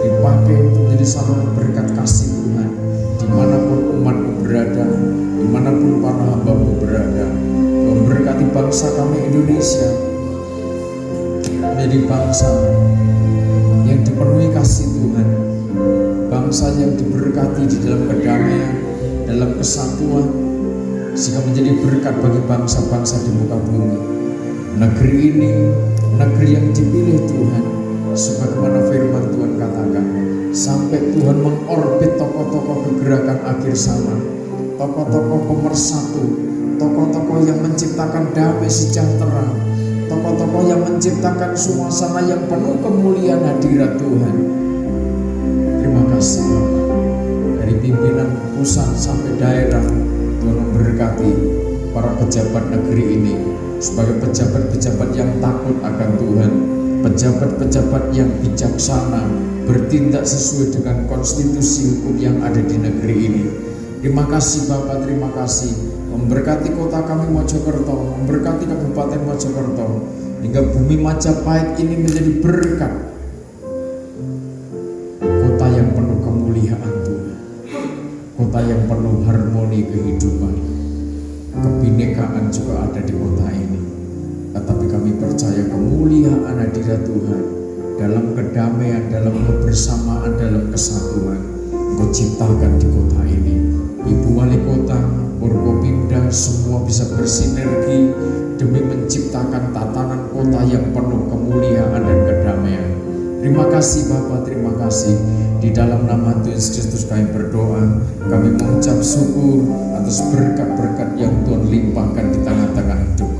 dipakai untuk menjadi saluran berkat kasih Tuhan, dimanapun umat-Mu berada, dimanapun para hamba-Mu berada. Memberkati bangsa kami Indonesia menjadi bangsa yang dipenuhi kasih Tuhan, bangsa yang diberkati di dalam kedamaian, dalam kesatuan, sehingga menjadi berkat bagi bangsa-bangsa di muka bumi. Negeri ini, negeri yang dipilih Tuhan, sebagaimana firman Tuhan katakan, sampai Tuhan mengorbit tokoh-tokoh kegerakan akhir zaman, tokoh-tokoh pemersatu, tokoh-tokoh yang menciptakan damai sejahtera, tokoh-tokoh yang menciptakan suasana yang penuh kemuliaan hadirat Tuhan. Terima kasih Bapak. Dari pimpinan pusat sampai daerah, Tuhan memberkati para pejabat negeri ini sebagai pejabat-pejabat yang takut akan Tuhan, pejabat-pejabat yang bijaksana, bertindak sesuai dengan konstitusi hukum yang ada di negeri ini. Terima kasih Bapak, terima kasih. Memberkati kota kami Mojokerto, memberkati Kabupaten Mojokerto, hingga bumi Majapahit ini menjadi berkat. Kota yang penuh kemuliaan Tuhan, kota yang penuh harmoni kehidupan. Kebinekaan juga ada di kota ini. Tetapi kami percaya kemuliaan hadirat Tuhan dalam kedamaian, dalam kebersamaan, dalam kesatuan Engkau ciptakan di kota ini. Ibu Wali Kota, Forkopimda, semua bisa bersinergi demi menciptakan tatanan kota yang penuh kemuliaan dan kedamaian. Terima kasih Bapak, terima kasih. Di dalam nama Tuhan Yesus Kristus kami berdoa, kami mengucap syukur atas berkat-berkat yang Tuhan limpahkan di tengah-tengah hidup